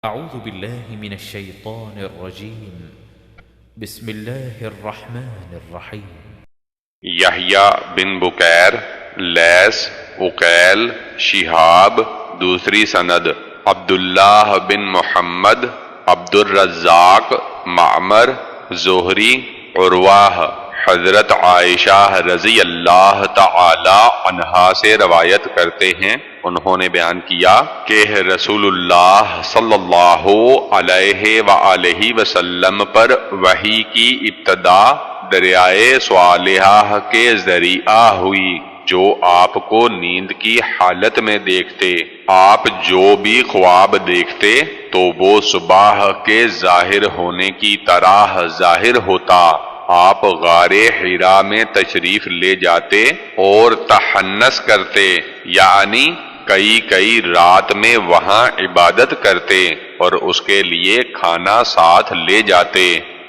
أعوذ بالله من الشيطان الرجيم بسم الله الرحمن الرحيم یحییٰ بن بکیر، لیث، عقیل، شہاب۔ دوسری سند عبداللہ بن محمد، عبد الرزاق، معمر، زہری، عروہ۔ حضرت عائشہ رضی اللہ تعالی عنہا سے روایت کرتے ہیں، انہوں نے بیان کیا کہ رسول اللہ صلی اللہ علیہ وآلہ وسلم پر وحی کی ابتدا دریائے صالحہ کے ذریعہ ہوئی، جو آپ کو نیند کی حالت میں دیکھتے۔ آپ جو بھی خواب دیکھتے تو وہ صبح کے ظاہر ہونے کی طرح ظاہر ہوتا۔ آپ غار حرا میں تشریف لے جاتے اور تحنث کرتے، یعنی کئی رات میں وہاں عبادت کرتے اور اس کے لیے کھانا ساتھ لے جاتے۔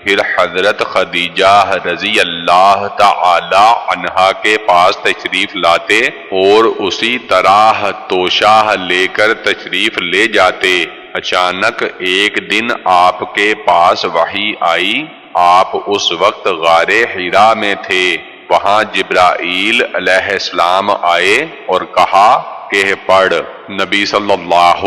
پھر حضرت خدیجہ رضی اللہ تعالی عنہا کے پاس تشریف لاتے اور اسی طرح توشہ لے کر تشریف لے جاتے۔ اچانک ایک دن آپ کے پاس وحی آئی۔ آپ اس وقت غار حرا میں تھے۔ وہاں جبرائیل علیہ السلام آئے اور کہا کہ پڑھ۔ نبی صلی اللہ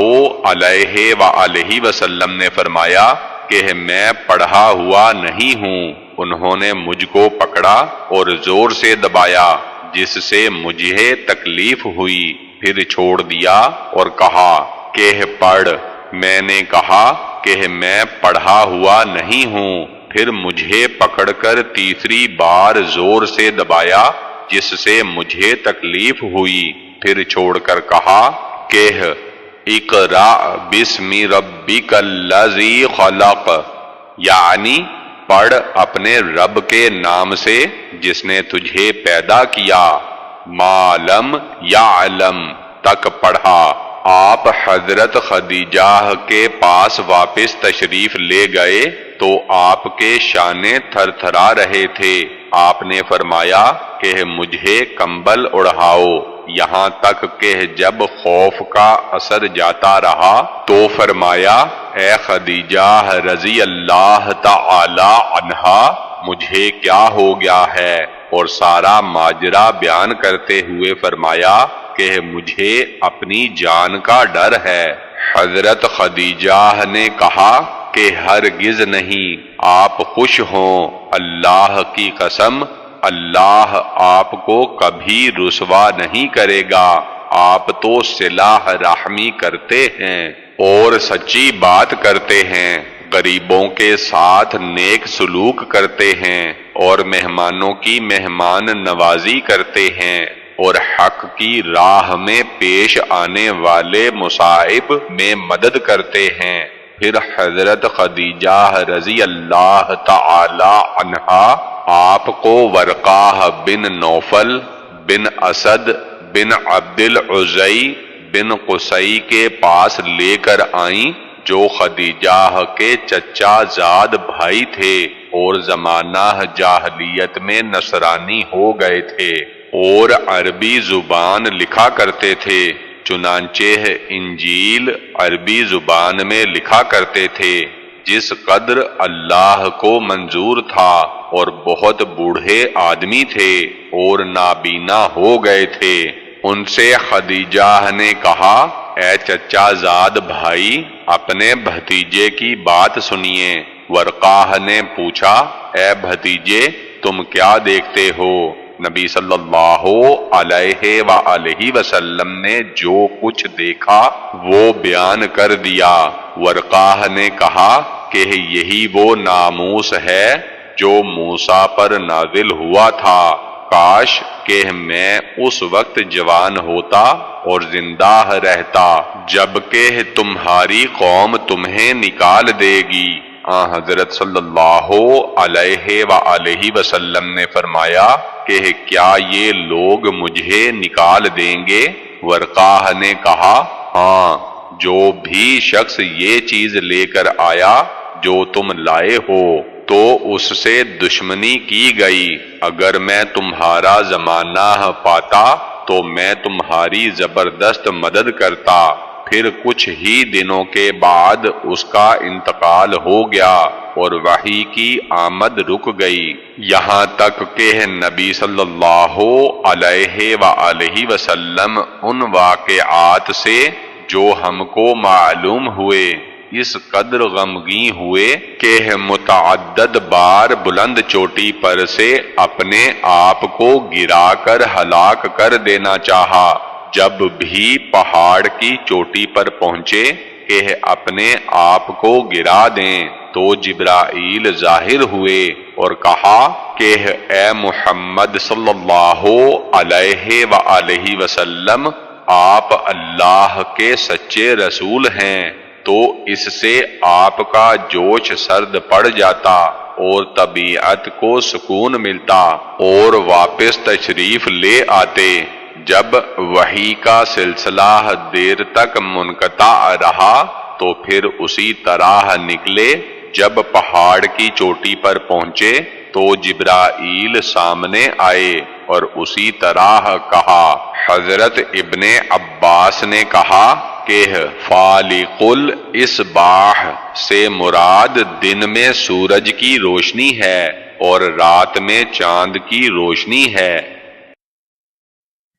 علیہ وآلہ وسلم نے فرمایا کہ میں پڑھا ہوا نہیں ہوں۔ انہوں نے مجھ کو پکڑا اور زور سے دبایا، جس سے مجھے تکلیف ہوئی، پھر چھوڑ دیا اور کہا کہ پڑھ۔ میں نے کہا کہ میں پڑھا ہوا نہیں ہوں، پھر مجھے پکڑ کر تیسری بار زور سے دبایا، جس سے مجھے تکلیف ہوئی، پھر چھوڑ کر کہا کہ اقرأ بسم ربک الذی خلق، یعنی پڑھ اپنے رب کے نام سے جس نے تجھے پیدا کیا۔ ما لم یعلم تک پڑھا۔ آپ حضرت خدیجہ کے پاس واپس تشریف لے گئے تو آپ کے شانے تھر تھرا رہے تھے۔ آپ نے فرمایا کہ مجھے کمبل اڑھاؤ، یہاں تک کہ جب خوف کا اثر جاتا رہا تو فرمایا اے خدیجہ رضی اللہ تعالی عنہا، مجھے کیا ہو گیا ہے، اور سارا ماجرا بیان کرتے ہوئے فرمایا کہ مجھے اپنی جان کا ڈر ہے۔ حضرت خدیجہ نے کہا کہ ہرگز نہیں، آپ خوش ہوں، اللہ کی قسم اللہ آپ کو کبھی رسوا نہیں کرے گا۔ آپ تو صلہ رحمی کرتے ہیں اور سچی بات کرتے ہیں، غریبوں کے ساتھ نیک سلوک کرتے ہیں اور مہمانوں کی مہمان نوازی کرتے ہیں اور حق کی راہ میں پیش آنے والے مصائب میں مدد کرتے ہیں۔ پھر حضرت خدیجہ رضی اللہ تعالی عنہا آپ کو ورقہ بن نوفل بن اسد بن عبد العزی بن قصی کے پاس لے کر آئیں، جو خدیجہ کے چچا زاد بھائی تھے اور زمانہ جاہلیت میں نصرانی ہو گئے تھے اور عربی زبان لکھا کرتے تھے، چنانچہ انجیل عربی زبان میں لکھا کرتے تھے، جس قدر اللہ کو منظور تھا، اور بہت بوڑھے آدمی تھے اور نابینا ہو گئے تھے۔ ان سے خدیجہ نے کہا اے چچا زاد بھائی، اپنے بھتیجے کی بات سنیے۔ ورقہ نے پوچھا اے بھتیجے، تم کیا دیکھتے ہو؟ نبی صلی اللہ علیہ وآلہ وسلم نے جو کچھ دیکھا وہ بیان کر دیا۔ ورقہ نے کہا کہ یہی وہ ناموس ہے جو موسیٰ پر نازل ہوا تھا، کاش کہ میں اس وقت جوان ہوتا اور زندہ رہتا جبکہ تمہاری قوم تمہیں نکال دے گی۔ حضرت صلی اللہ علیہ وآلہ وسلم نے فرمایا کہ کیا یہ لوگ مجھے نکال دیں گے؟ ورقہ نے کہا ہاں، جو بھی شخص یہ چیز لے کر آیا جو تم لائے ہو تو اس سے دشمنی کی گئی۔ اگر میں تمہارا زمانہ پاتا تو میں تمہاری زبردست مدد کرتا، پھر کچھ ہی دنوں کے بعد اس کا انتقال ہو گیا اور وحی کی آمد رک گئی، یہاں تک کہ نبی صلی اللہ علیہ وآلہ وسلم ان واقعات سے جو ہم کو معلوم ہوئے اس قدر غمگین ہوئے کہ متعدد بار بلند چوٹی پر سے اپنے آپ کو گرا کر ہلاک کر دینا چاہا۔ جب بھی پہاڑ کی چوٹی پر پہنچے کہ اپنے آپ کو گرا دیں تو جبرائیل ظاہر ہوئے اور کہا کہ اے محمد صلی اللہ علیہ وآلہ وسلم، آپ اللہ کے سچے رسول ہیں۔ تو اس سے آپ کا جوش سرد پڑ جاتا اور طبیعت کو سکون ملتا اور واپس تشریف لے آتے۔ جب وحی کا سلسلہ دیر تک منقطع رہا تو پھر اسی طرح نکلے۔ جب پہاڑ کی چوٹی پر پہنچے تو جبرائیل سامنے آئے اور اسی طرح کہا۔ حضرت ابن عباس نے کہا کہ فالق الاصباح سے مراد دن میں سورج کی روشنی ہے اور رات میں چاند کی روشنی ہے۔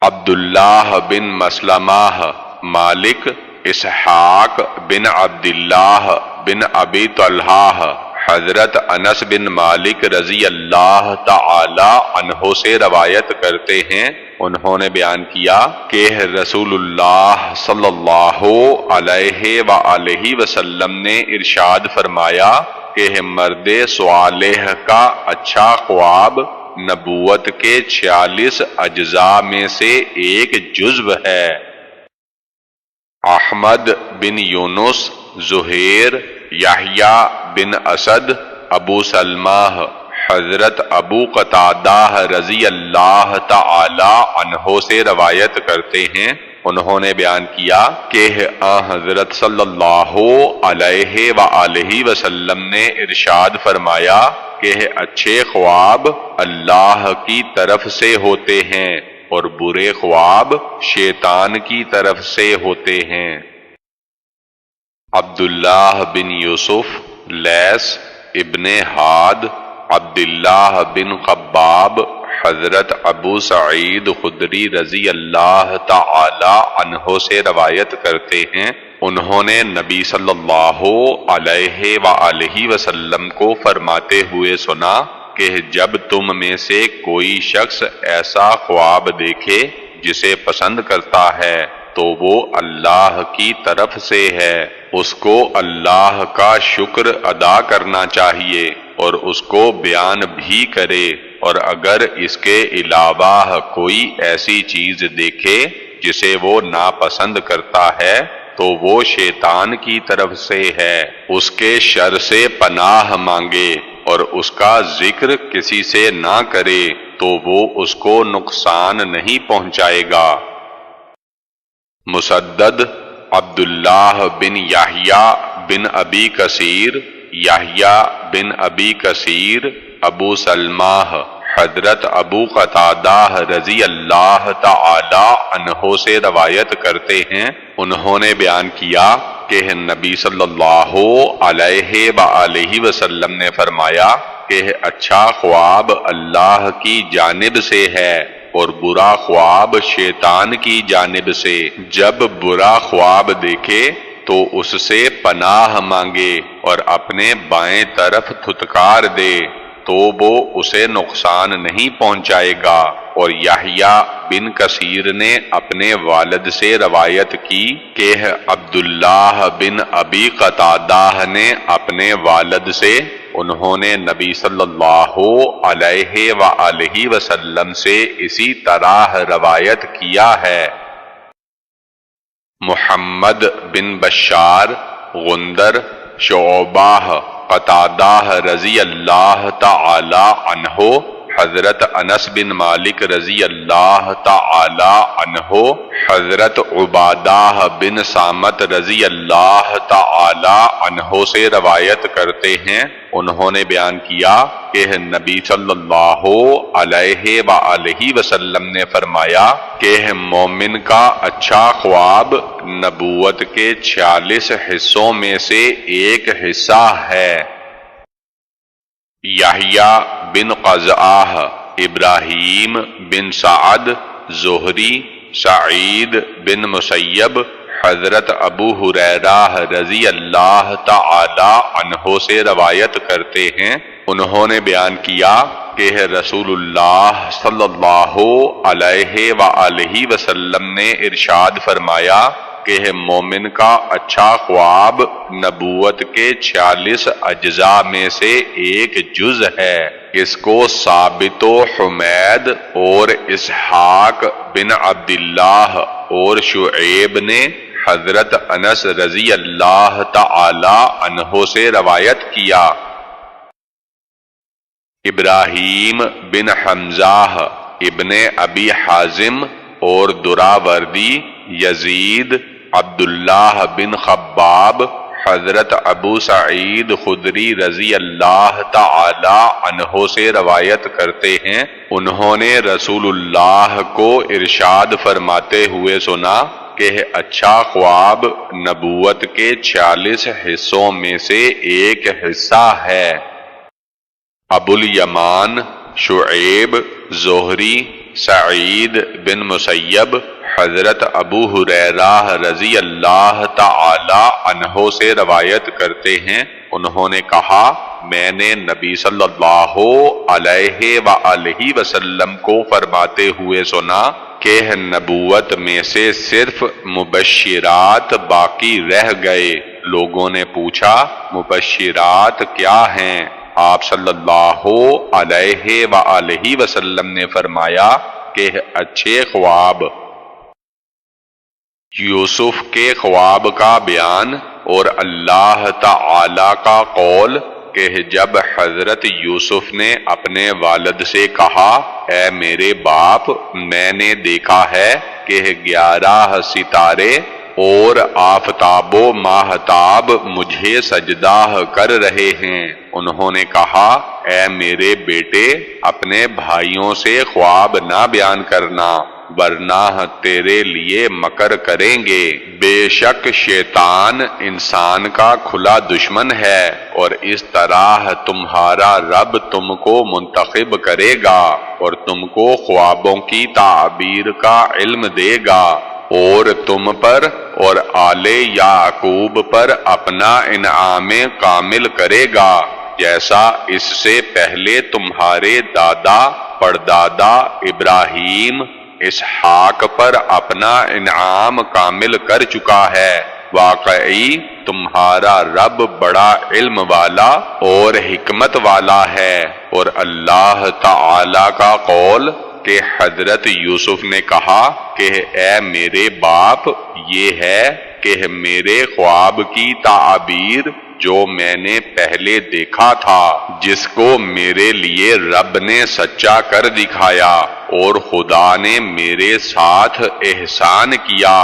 عبداللہ بن مسلمہ، مالک، اسحاق بن عبداللہ بن ابی طلحہ، حضرت انس بن مالک رضی اللہ تعالی عنہ سے روایت کرتے ہیں، انہوں نے بیان کیا کہ رسول اللہ صلی اللہ علیہ وآلہ وسلم نے ارشاد فرمایا کہ مرد صالح کا اچھا خواب نبوت کے 46 اجزاء میں سے ایک جزو ہے۔ احمد بن یونس، زہیر، یحییٰ بن اسد، ابو سلمہ، حضرت ابو قتادہ رضی اللہ تعالی عنہ سے روایت کرتے ہیں، انہوں نے بیان کیا کہ حضرت صلی اللہ علیہ وآلہ وسلم نے ارشاد فرمایا کہ اچھے خواب اللہ کی طرف سے ہوتے ہیں اور برے خواب شیطان کی طرف سے ہوتے ہیں۔ عبداللہ بن یوسف، لیث، ابن حاد، عبداللہ بن خباب، حضرت ابو سعید خدری رضی اللہ تعالی عنہ سے روایت کرتے ہیں، انہوں نے نبی صلی اللہ علیہ وآلہ وسلم کو فرماتے ہوئے سنا کہ جب تم میں سے کوئی شخص ایسا خواب دیکھے جسے پسند کرتا ہے تو وہ اللہ کی طرف سے ہے، اس کو اللہ کا شکر ادا کرنا چاہیے اور اس کو بیان بھی کرے، اور اگر اس کے علاوہ کوئی ایسی چیز دیکھے جسے وہ ناپسند کرتا ہے تو وہ شیطان کی طرف سے ہے، اس کے شر سے پناہ مانگے اور اس کا ذکر کسی سے نہ کرے تو وہ اس کو نقصان نہیں پہنچائے گا۔ مسدد، عبداللہ بن یحییٰ بن ابی کثیر، یحییٰ بن ابی کثیر، ابو سلمہ، حضرت ابو قتادہ رضی اللہ تعالی عنہ سے روایت کرتے ہیں، انہوں نے بیان کیا کہ نبی صلی اللہ علیہ وآلہ وسلم نے فرمایا کہ اچھا خواب اللہ کی جانب سے ہے اور برا خواب شیطان کی جانب سے۔ جب برا خواب دیکھے تو اس سے پناہ مانگے اور اپنے بائیں طرف تھتکار دے تو وہ اسے نقصان نہیں پہنچائے گا۔ اور یحییٰ بن کثیر نے اپنے والد سے روایت کی کہ عبداللہ بن ابی قتادہ نے اپنے والد سے، انہوں نے نبی صلی اللہ علیہ وآلہ وسلم سے اسی طرح روایت کیا ہے۔ محمد بن بشار، غندر، شعبہ، قتادہ رضی اللہ تعالی عنہ، حضرت انس بن مالک رضی اللہ تعالی عنہ حضرت عبادہ بن صامت رضی اللہ تعالی عنہ سے روایت کرتے ہیں، انہوں نے بیان کیا کہ نبی صلی اللہ علیہ وآلہ وسلم نے فرمایا کہ مومن کا اچھا خواب نبوت کے 46 حصوں میں سے ایک حصہ ہے۔ یحییٰ بن قزعہ، ابراہیم بن سعد، زہری، سعید بن مسیب، حضرت ابو ہریرہ رضی اللہ تعالی عنہ سے روایت کرتے ہیں، انہوں نے بیان کیا کہ رسول اللہ صلی اللہ علیہ وآلہ وسلم نے ارشاد فرمایا کہ مومن کا اچھا خواب نبوت کے 46 اجزاء میں سے ایک جز ہے۔ اس کو ثابت و حمید اور اسحاق بن عبداللہ اور شعیب نے حضرت انس رضی اللہ تعالی عنہ سے روایت کیا۔ ابراہیم بن حمزہ ابن ابی حازم اور دراوردی، یزید، عبداللہ بن خباب، حضرت ابو سعید خدری رضی اللہ تعالی عنہ سے روایت کرتے ہیں، انہوں نے رسول اللہ کو ارشاد فرماتے ہوئے سنا کہ اچھا خواب نبوت کے 46 حصوں میں سے ایک حصہ ہے۔ ابو الیمان، شعیب، زہری، سعید بن مسیب، حضرت ابو ہریرہ رضی اللہ تعالی عنہ سے روایت کرتے ہیں، انہوں نے کہا میں نے نبی صلی اللہ علیہ وآلہ وسلم کو فرماتے ہوئے سنا کہ نبوت میں سے صرف مبشرات باقی رہ گئے۔ لوگوں نے پوچھا مبشرات کیا ہیں؟ آپ صلی اللہ علیہ وآلہ وسلم نے فرمایا کہ اچھے خواب۔ یوسف کے خواب کا بیان اور اللہ تعالی کا قول کہ جب حضرت یوسف نے اپنے والد سے کہا اے میرے باپ، میں نے دیکھا ہے کہ 11 ستارے اور آفتاب و ماہتاب مجھے سجدہ کر رہے ہیں، انہوں نے کہا اے میرے بیٹے، اپنے بھائیوں سے خواب نہ بیان کرنا ورنہ تیرے لیے مکر کریں گے۔ بے شک شیطان انسان کا کھلا دشمن ہے اور اس طرح تمہارا رب تم کو منتخب کرے گا اور تم کو خوابوں کی تعبیر کا علم دے گا اور تم پر اور آل یعقوب پر اپنا انعام کامل کرے گا، جیسا اس سے پہلے تمہارے دادا پردادا ابراہیم اسحاق پر اپنا انعام کامل کر چکا ہے۔ واقعی تمہارا رب بڑا علم والا اور حکمت والا ہے۔ اور اللہ تعالی کا قول کہ حضرت یوسف نے کہا کہ اے میرے باپ، یہ ہے کہ میرے خواب کی تعبیر جو میں نے پہلے دیکھا تھا، جس کو میرے لیے رب نے سچا کر دکھایا، اور خدا نے میرے ساتھ احسان کیا۔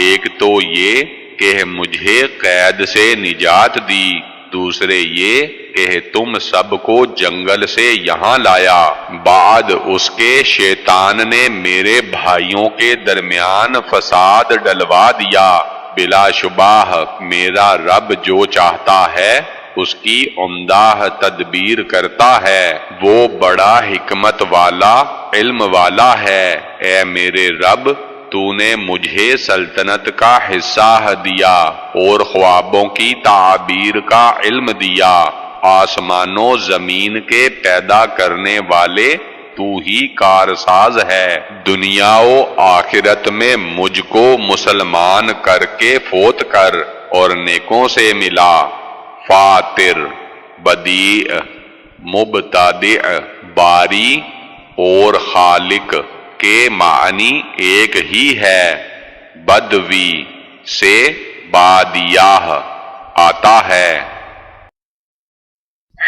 ایک تو یہ کہ مجھے قید سے نجات دی، دوسرے یہ کہ تم سب کو جنگل سے یہاں لایا۔ بعد اس کے شیطان نے میرے بھائیوں کے درمیان فساد ڈلوا دیا۔ بلا شبہ میرا رب جو چاہتا ہے اس کی عمدہ تدبیر کرتا ہے، وہ بڑا حکمت والا علم والا ہے۔ اے میرے رب، تو نے مجھے سلطنت کا حصہ دیا اور خوابوں کی تعبیر کا علم دیا۔ آسمان و زمین کے پیدا کرنے والے تو ہی کارساز ہے۔ دنیا و آخرت میں مجھ کو مسلمان کر کے فوت کر اور نیکوں سے ملا۔ فاطر، بدیع، مبتدع، باری اور خالق کے معنی ایک ہی ہے۔ بدوی سے بادیہ آتا ہے۔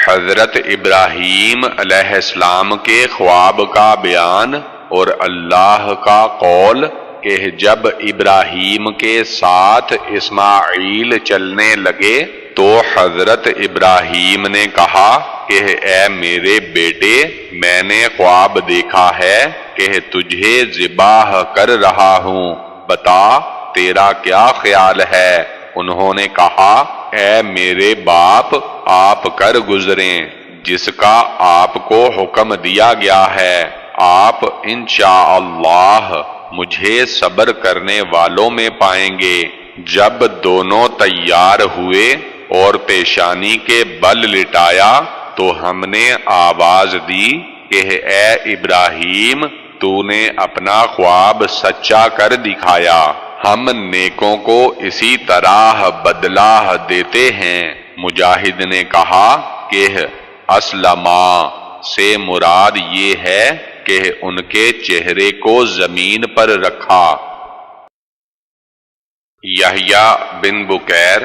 حضرت ابراہیم علیہ السلام کے خواب کا بیان اور اللہ کا قول کہ جب ابراہیم کے ساتھ اسماعیل چلنے لگے تو حضرت ابراہیم نے کہا کہ اے میرے بیٹے، میں نے خواب دیکھا ہے کہ تجھے ذبح کر رہا ہوں، بتا تیرا کیا خیال ہے؟ انہوں نے کہا اے میرے باپ، آپ کر گزریں جس کا آپ کو حکم دیا گیا ہے، آپ انشاءاللہ مجھے صبر کرنے والوں میں پائیں گے۔ جب دونوں تیار ہوئے اور پیشانی کے بل لٹایا تو ہم نے آواز دی کہ اے ابراہیم، تو نے اپنا خواب سچا کر دکھایا، ہم نیکوں کو اسی طرح بدلہ دیتے ہیں۔ مجاہد نے کہا کہ اسلما سے مراد یہ ہے کہ ان کے چہرے کو زمین پر رکھا۔ یحییٰ بن بکیر،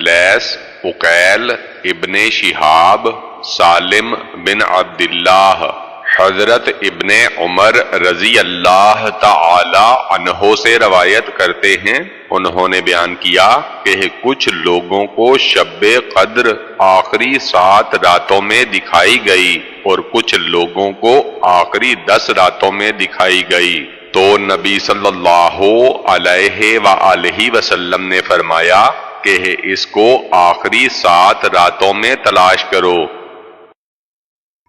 لیث، عقیل ابن شہاب، سالم بن عبداللہ، حضرت ابن عمر رضی اللہ تعالی عنہ سے روایت کرتے ہیں، انہوں نے بیان کیا کہ کچھ لوگوں کو شب قدر آخری 7 راتوں میں دکھائی گئی اور کچھ لوگوں کو آخری 10 راتوں میں دکھائی گئی، تو نبی صلی اللہ علیہ وآلہ وسلم نے فرمایا کہ اس کو آخری 7 راتوں میں تلاش کرو۔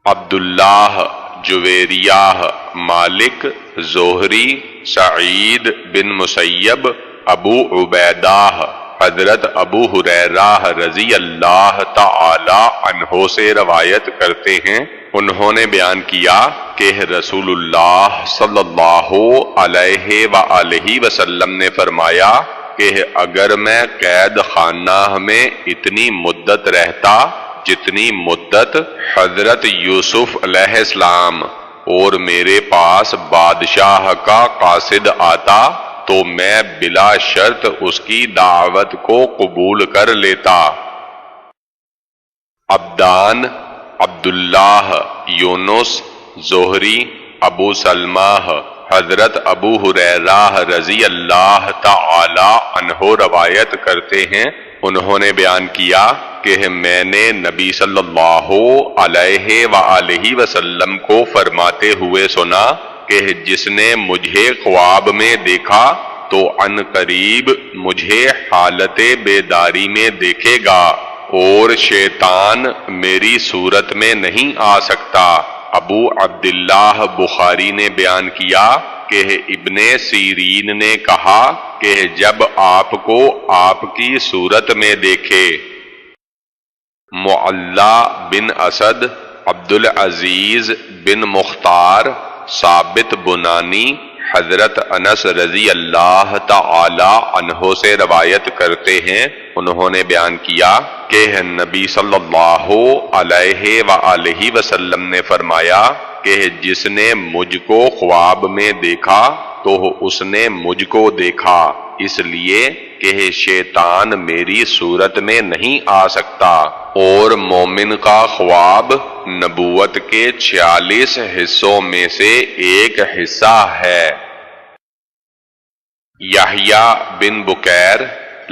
عبداللہ، جویریہ، مالک، زہری، سعید بن مسیب، ابو عبیدہ، حضرت ابو ہریرہ رضی اللہ تعالی عنہ سے روایت کرتے ہیں، انہوں نے بیان کیا کہ رسول اللہ صلی اللہ علیہ وآلہ وسلم نے فرمایا کہ اگر میں قید خانہ میں اتنی مدت رہتا جتنی مدت حضرت یوسف علیہ السلام اور میرے پاس بادشاہ کا قاصد آتا تو میں بلا شرط اس کی دعوت کو قبول کر لیتا۔ عبدان، عبداللہ، یونس، زہری، ابو سلمہ، حضرت ابو ہریرہ رضی اللہ تعالی عنہ روایت کرتے ہیں، انہوں نے بیان کیا کہ میں نے نبی صلی اللہ علیہ وآلہ وسلم کو فرماتے ہوئے سنا کہ جس نے مجھے خواب میں دیکھا تو عن قریب مجھے حالت بیداری میں دیکھے گا اور شیطان میری صورت میں نہیں آ سکتا۔ ابو عبداللہ بخاری نے بیان کیا کہ ابن سیرین نے کہا کہ جب آپ کو آپ کی صورت میں دیکھے۔ معلا بن اسد، عبدالعزیز بن مختار، ثابت بنانی، حضرت انس رضی اللہ تعالی عنہ سے روایت کرتے ہیں، انہوں نے بیان کیا کہ نبی صلی اللہ علیہ وآلہ وسلم نے فرمایا کہ جس نے مجھ کو خواب میں دیکھا تو اس نے مجھ کو دیکھا، اس لیے کہ شیطان میری صورت میں نہیں آ سکتا، اور مومن کا خواب نبوت کے 46 حصوں میں سے ایک حصہ ہے۔ یحییٰ بن بکیر،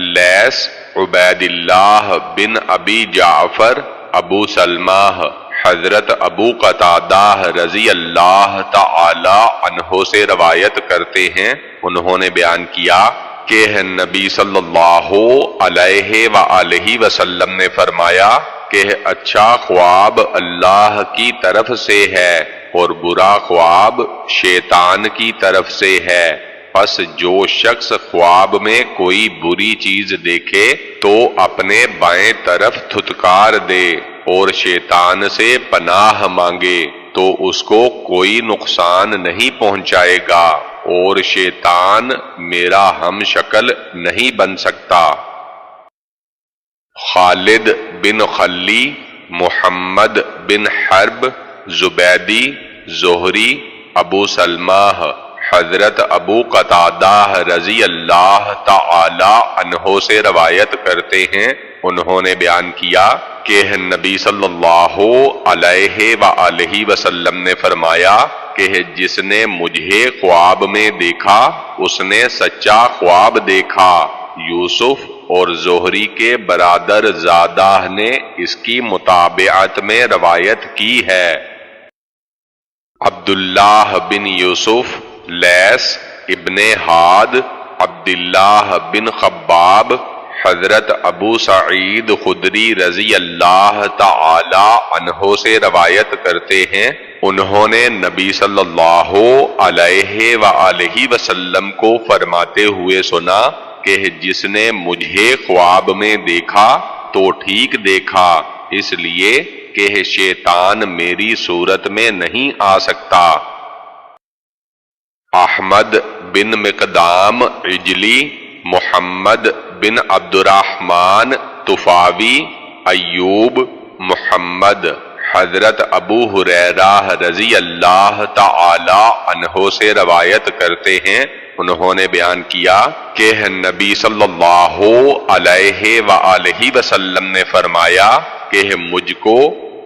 لیث، عبید اللہ بن ابی جعفر، ابو سلمہ، حضرت ابو قتادہ رضی اللہ تعالی عنہ سے روایت کرتے ہیں، انہوں نے بیان کیا کہ نبی صلی اللہ علیہ وآلہ وسلم نے فرمایا کہ اچھا خواب اللہ کی طرف سے ہے اور برا خواب شیطان کی طرف سے ہے، پس جو شخص خواب میں کوئی بری چیز دیکھے تو اپنے بائیں طرف تھتکار دے اور شیطان سے پناہ مانگے تو اس کو کوئی نقصان نہیں پہنچائے گا اور شیطان میرا ہم شکل نہیں بن سکتا۔ خالد بن خلی، محمد بن حرب، زبیدی، زہری، ابو سلمہ، حضرت ابو قتادہ رضی اللہ تعالی عنہ سے روایت کرتے ہیں، انہوں نے بیان کیا کہ نبی صلی اللہ علیہ وآلہ وسلم نے فرمایا کہ جس نے مجھے خواب میں دیکھا اس نے سچا خواب دیکھا۔ یوسف اور زہری کے برادر زادہ نے اس کی متابعت میں روایت کی ہے۔ عبداللہ بن یوسف، لیث ابن حاد، عبداللہ بن خباب، حضرت ابو سعید خدری رضی اللہ تعالی عنہ سے روایت کرتے ہیں، انہوں نے نبی صلی اللہ علیہ وآلہ وسلم کو فرماتے ہوئے سنا کہ جس نے مجھے خواب میں دیکھا تو ٹھیک دیکھا، اس لیے کہ شیطان میری صورت میں نہیں آ سکتا۔ احمد بن مقدام عجلی، محمد بن عبد الرحمن طفاوی، ایوب محمد، حضرت ابو ہریرہ رضی اللہ تعالی عنہ سے روایت کرتے ہیں، انہوں نے بیان کیا کہ نبی صلی اللہ علیہ وآلہ وسلم نے فرمایا کہ مجھ کو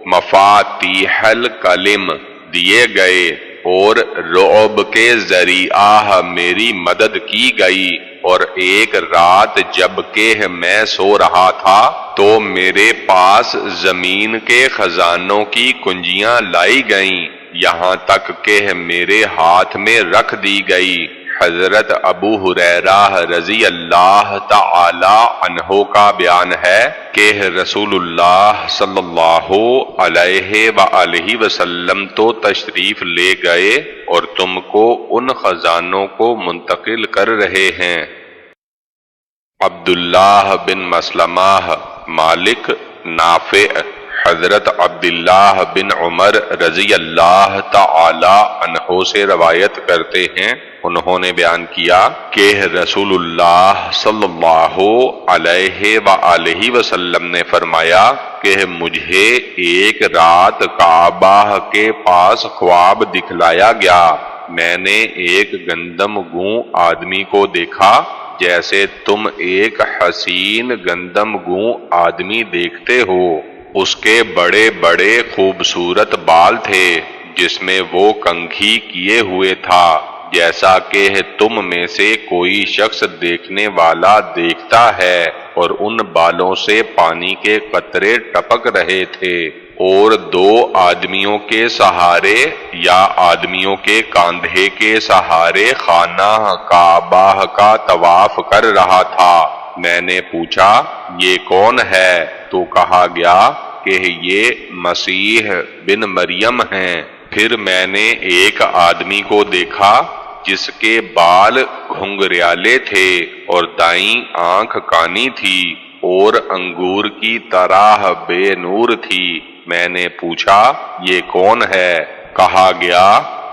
مفاتیح الکلم دیے گئے اور رعب کے ذریعہ میری مدد کی گئی، اور ایک رات جب کہ میں سو رہا تھا تو میرے پاس زمین کے خزانوں کی کنجیاں لائی گئیں، یہاں تک کہ میرے ہاتھ میں رکھ دی گئی۔ حضرت ابو ہریرہ رضی اللہ تعالی عنہ کا بیان ہے کہ رسول اللہ صلی اللہ علیہ وآلہ وسلم تو تشریف لے گئے اور تم کو ان خزانوں کو منتقل کر رہے ہیں۔ عبداللہ بن مسلمہ، مالک، نافع، حضرت عبداللہ بن عمر رضی اللہ تعالی عنہ سے روایت کرتے ہیں، انہوں نے بیان کیا کہ رسول اللہ صلی اللہ علیہ وآلہ وسلم نے فرمایا کہ مجھے ایک رات کعبہ کے پاس خواب دکھلایا گیا، میں نے ایک گندم گوں آدمی کو دیکھا جیسے تم ایک حسین گندم گوں آدمی دیکھتے ہو، اس کے بڑے بڑے خوبصورت بال تھے جس میں وہ کنگھی کیے ہوئے تھا جیسا کہ تم میں سے کوئی شخص دیکھنے والا دیکھتا ہے، اور ان بالوں سے پانی کے قطرے ٹپک رہے تھے، اور دو آدمیوں کے سہارے یا آدمیوں کے کاندھے کے سہارے خانہ کعبہ کا طواف کر رہا تھا۔ میں نے پوچھا یہ کون ہے؟ تو کہا گیا کہ یہ مسیح بن مریم ہیں۔ پھر میں نے ایک آدمی کو دیکھا جس کے بال گھنگریالے تھے اور دائیں آنکھ کانی تھی اور انگور کی طرح بے نور تھی۔ میں نے پوچھا یہ کون ہے؟ کہا گیا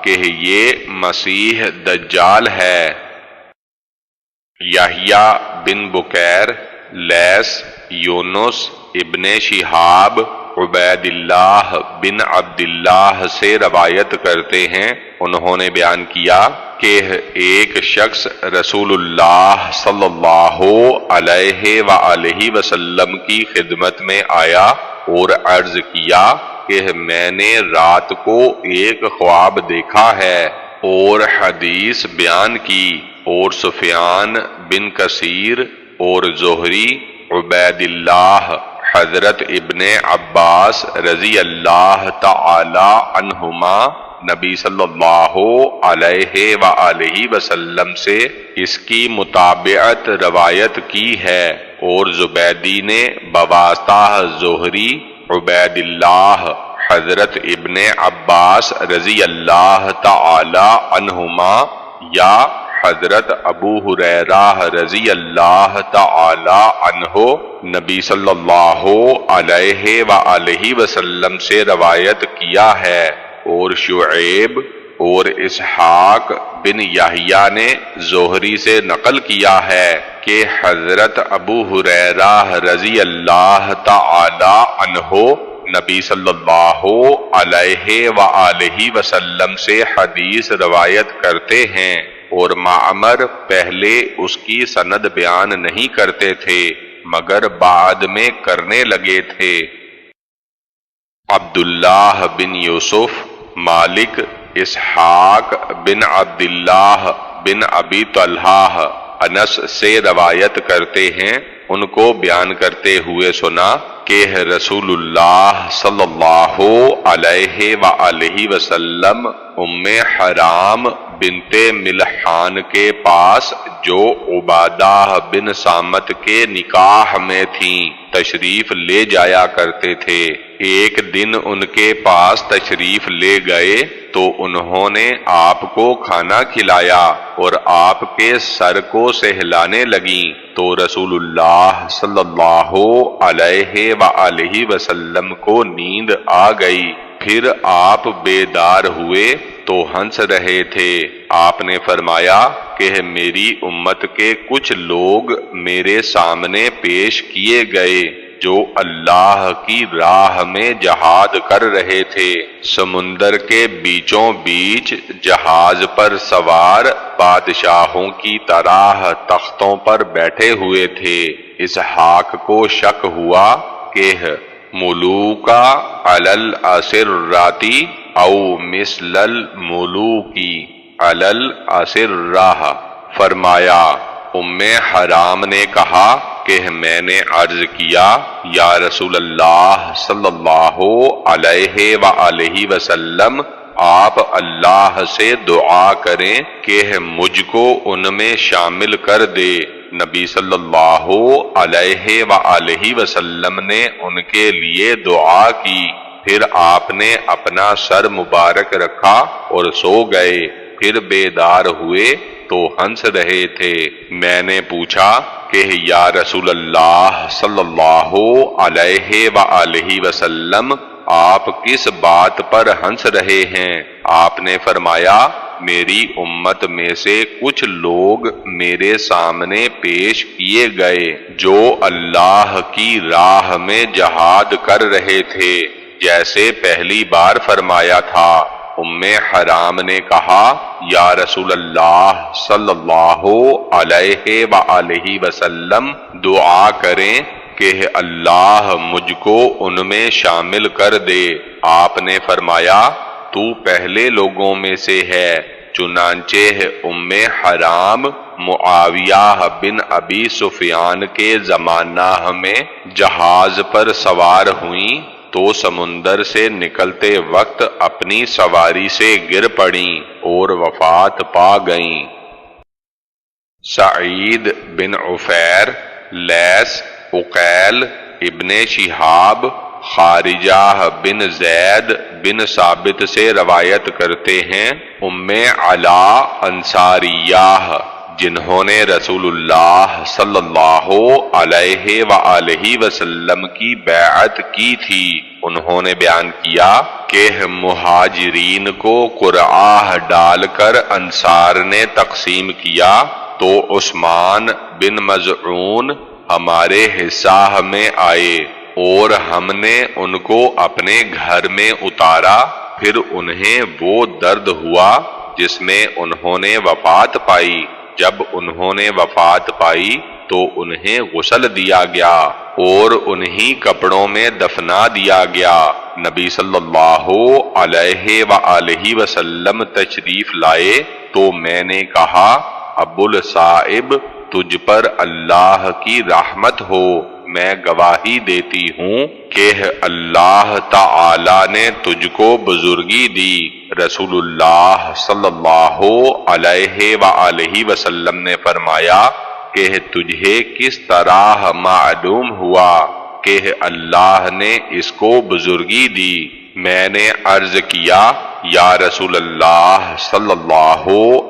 کہ یہ مسیح دجال ہے۔ یحییٰ بن بکیر، لیث، یونس ابن شہاب، عبید اللہ بن عبداللہ سے روایت کرتے ہیں، انہوں نے بیان کیا کہ ایک شخص رسول اللہ صلی اللہ علیہ وآلہ وسلم کی خدمت میں آیا اور عرض کیا کہ میں نے رات کو ایک خواب دیکھا ہے، اور حدیث بیان کی، اور سفیان بن کثیر اور زہری، عبید اللہ، حضرت ابن عباس رضی اللہ تعالی عنہما نبی صلی اللہ علیہ وآلہ وسلم سے اس کی متابعت روایت کی ہے، اور زبیدی نے بواسطہ زہری، عبید اللہ، حضرت ابن عباس رضی اللہ تعالی عنہما یا حضرت ابو ہریرہ رضی اللہ تعالی عنہ نبی صلی اللہ علیہ وآلہ وسلم سے روایت کیا ہے، اور شعیب اور اسحاق بن یحییٰ نے زہری سے نقل کیا ہے کہ حضرت ابو ہریرہ رضی اللہ تعالی عنہ نبی صلی اللہ علیہ وآلہ وسلم سے حدیث روایت کرتے ہیں، اور معمر پہلے اس کی سند بیان نہیں کرتے تھے مگر بعد میں کرنے لگے تھے۔ عبداللہ بن یوسف، مالک، اسحاق بن عبداللہ بن ابی طلحہ انس سے روایت کرتے ہیں، ان کو بیان کرتے ہوئے سنا کہ رسول اللہ صلی اللہ علیہ وآلہ وسلم ام حرام بنت ملحان کے پاس جو عبادہ بن صامت کے نکاح میں تھیں تشریف لے جایا کرتے تھے۔ ایک دن ان کے پاس تشریف لے گئے تو انہوں نے آپ کو کھانا کھلایا اور آپ کے سر کو سہلانے لگیں تو رسول اللہ صلی اللہ علیہ وآلہ وسلم کو نیند آ گئی۔ پھر آپ بیدار ہوئے تو ہنس رہے تھے۔ آپ نے فرمایا کہ میری امت کے کچھ لوگ میرے سامنے پیش کیے گئے جو اللہ کی راہ میں جہاد کر رہے تھے۔ سمندر کے بیچوں بیچ جہاز پر سوار بادشاہوں کی طرح تختوں پر بیٹھے ہوئے تھے۔ اسحاق کو شک ہوا کہ ملوکا علی الاسراتی او مثل الملوکی علی الاسرہ، فرمایا ام حرام نے کہا کہ میں نے عرض کیا یا رسول اللہ صلی اللہ علیہ وآلہ وسلم، آپ اللہ سے دعا کریں کہ مجھ کو ان میں شامل کر دے۔ نبی صلی اللہ علیہ وآلہ وسلم نے ان کے لیے دعا کی، پھر آپ نے اپنا سر مبارک رکھا اور سو گئے۔ پھر بیدار ہوئے تو ہنس رہے تھے۔ میں نے پوچھا کہ یا رسول اللہ صلی اللہ علیہ وآلہ وسلم، آپ کس بات پر ہنس رہے ہیں؟ آپ نے فرمایا میری امت میں سے کچھ لوگ میرے سامنے پیش کیے گئے جو اللہ کی راہ میں جہاد کر رہے تھے جیسے پہلی بار فرمایا تھا۔ ام حرام نے کہا یا رسول اللہ صلی اللہ علیہ وآلہ وسلم، دعا کریں کہ اللہ مجھ کو ان میں شامل کر دے۔ آپ نے فرمایا تو پہلے لوگوں میں سے ہے۔ چنانچہ ام حرام معاویہ بن ابی سفیان کے زمانہ میں جہاز پر سوار ہوئیں تو سمندر سے نکلتے وقت اپنی سواری سے گر پڑیں اور وفات پا گئیں۔ سعید بن عفیر، لیث، عقیل ابن شہاب، خارجہ بن زید بن ثابت سے روایت کرتے ہیں، ام علا انصاریہ جنہوں نے رسول اللہ صلی اللہ علیہ وآلہ وسلم کی بیعت کی تھی، انہوں نے بیان کیا کہ مہاجرین کو قرعہ ڈال کر انصار نے تقسیم کیا تو عثمان بن مظعون ہمارے حصہ میں آئے اور ہم نے ان کو اپنے گھر میں اتارا، پھر انہیں وہ درد ہوا جس میں انہوں نے وفات پائی۔ جب انہوں نے وفات پائی تو انہیں غسل دیا گیا اور انہی کپڑوں میں دفنا دیا گیا۔ نبی صلی اللہ علیہ وآلہ وسلم تشریف لائے تو میں نے کہا ابو الصائب، تجھ پر اللہ کی رحمت ہو، میں گواہی دیتی ہوں کہ اللہ تعالی نے تجھ کو بزرگی دی۔ رسول اللہ صلی اللہ علیہ وآلہ وسلم نے فرمایا کہ تجھے کس طرح معلوم ہوا کہ اللہ نے اس کو بزرگی دی؟ میں نے عرض کیا یا رسول اللہ صلی اللہ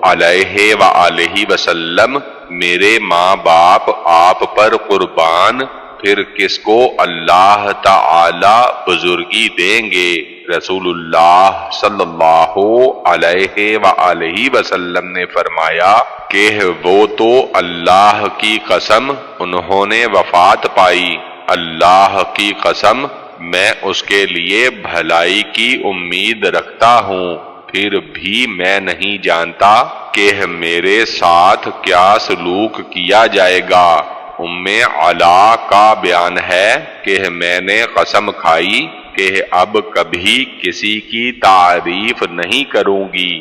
علیہ وآلہ وسلم، میرے ماں باپ آپ پر قربان، پھر کس کو اللہ تعالی بزرگی دیں گے؟ رسول اللہ صلی اللہ علیہ وآلہ وسلم نے فرمایا کہ وہ تو اللہ کی قسم انہوں نے وفات پائی، اللہ کی قسم میں اس کے لیے بھلائی کی امید رکھتا ہوں، پھر بھی میں نہیں جانتا کہ میرے ساتھ کیا سلوک کیا جائے گا۔ ام علا کا بیان ہے کہ میں نے قسم کھائی کہ اب کبھی کسی کی تعریف نہیں کروں گی۔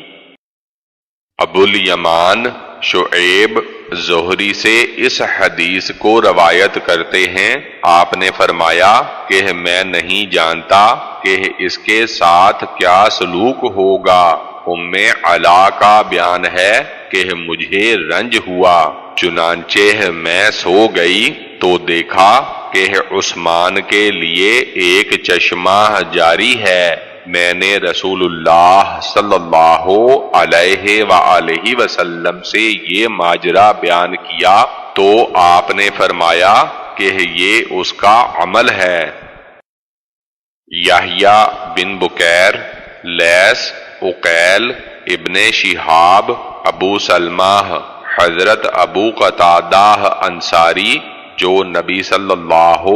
ابو الیمان شعیب زہری سے اس حدیث کو روایت کرتے ہیں، آپ نے فرمایا کہ میں نہیں جانتا کہ اس کے ساتھ کیا سلوک ہوگا۔ ام علا کا بیان ہے کہ مجھے رنج ہوا، چنانچہ میں سو گئی تو دیکھا کہ عثمان کے لیے ایک چشمہ جاری ہے۔ میں نے رسول اللہ صلی اللہ علیہ وآلہ وسلم سے یہ ماجرا بیان کیا تو آپ نے فرمایا کہ یہ اس کا عمل ہے۔ یحییٰ بن بکیر، لیث، عقیل، ابن شہاب، ابو سلمہ، حضرت ابو قتادہ انصاری جو نبی صلی اللہ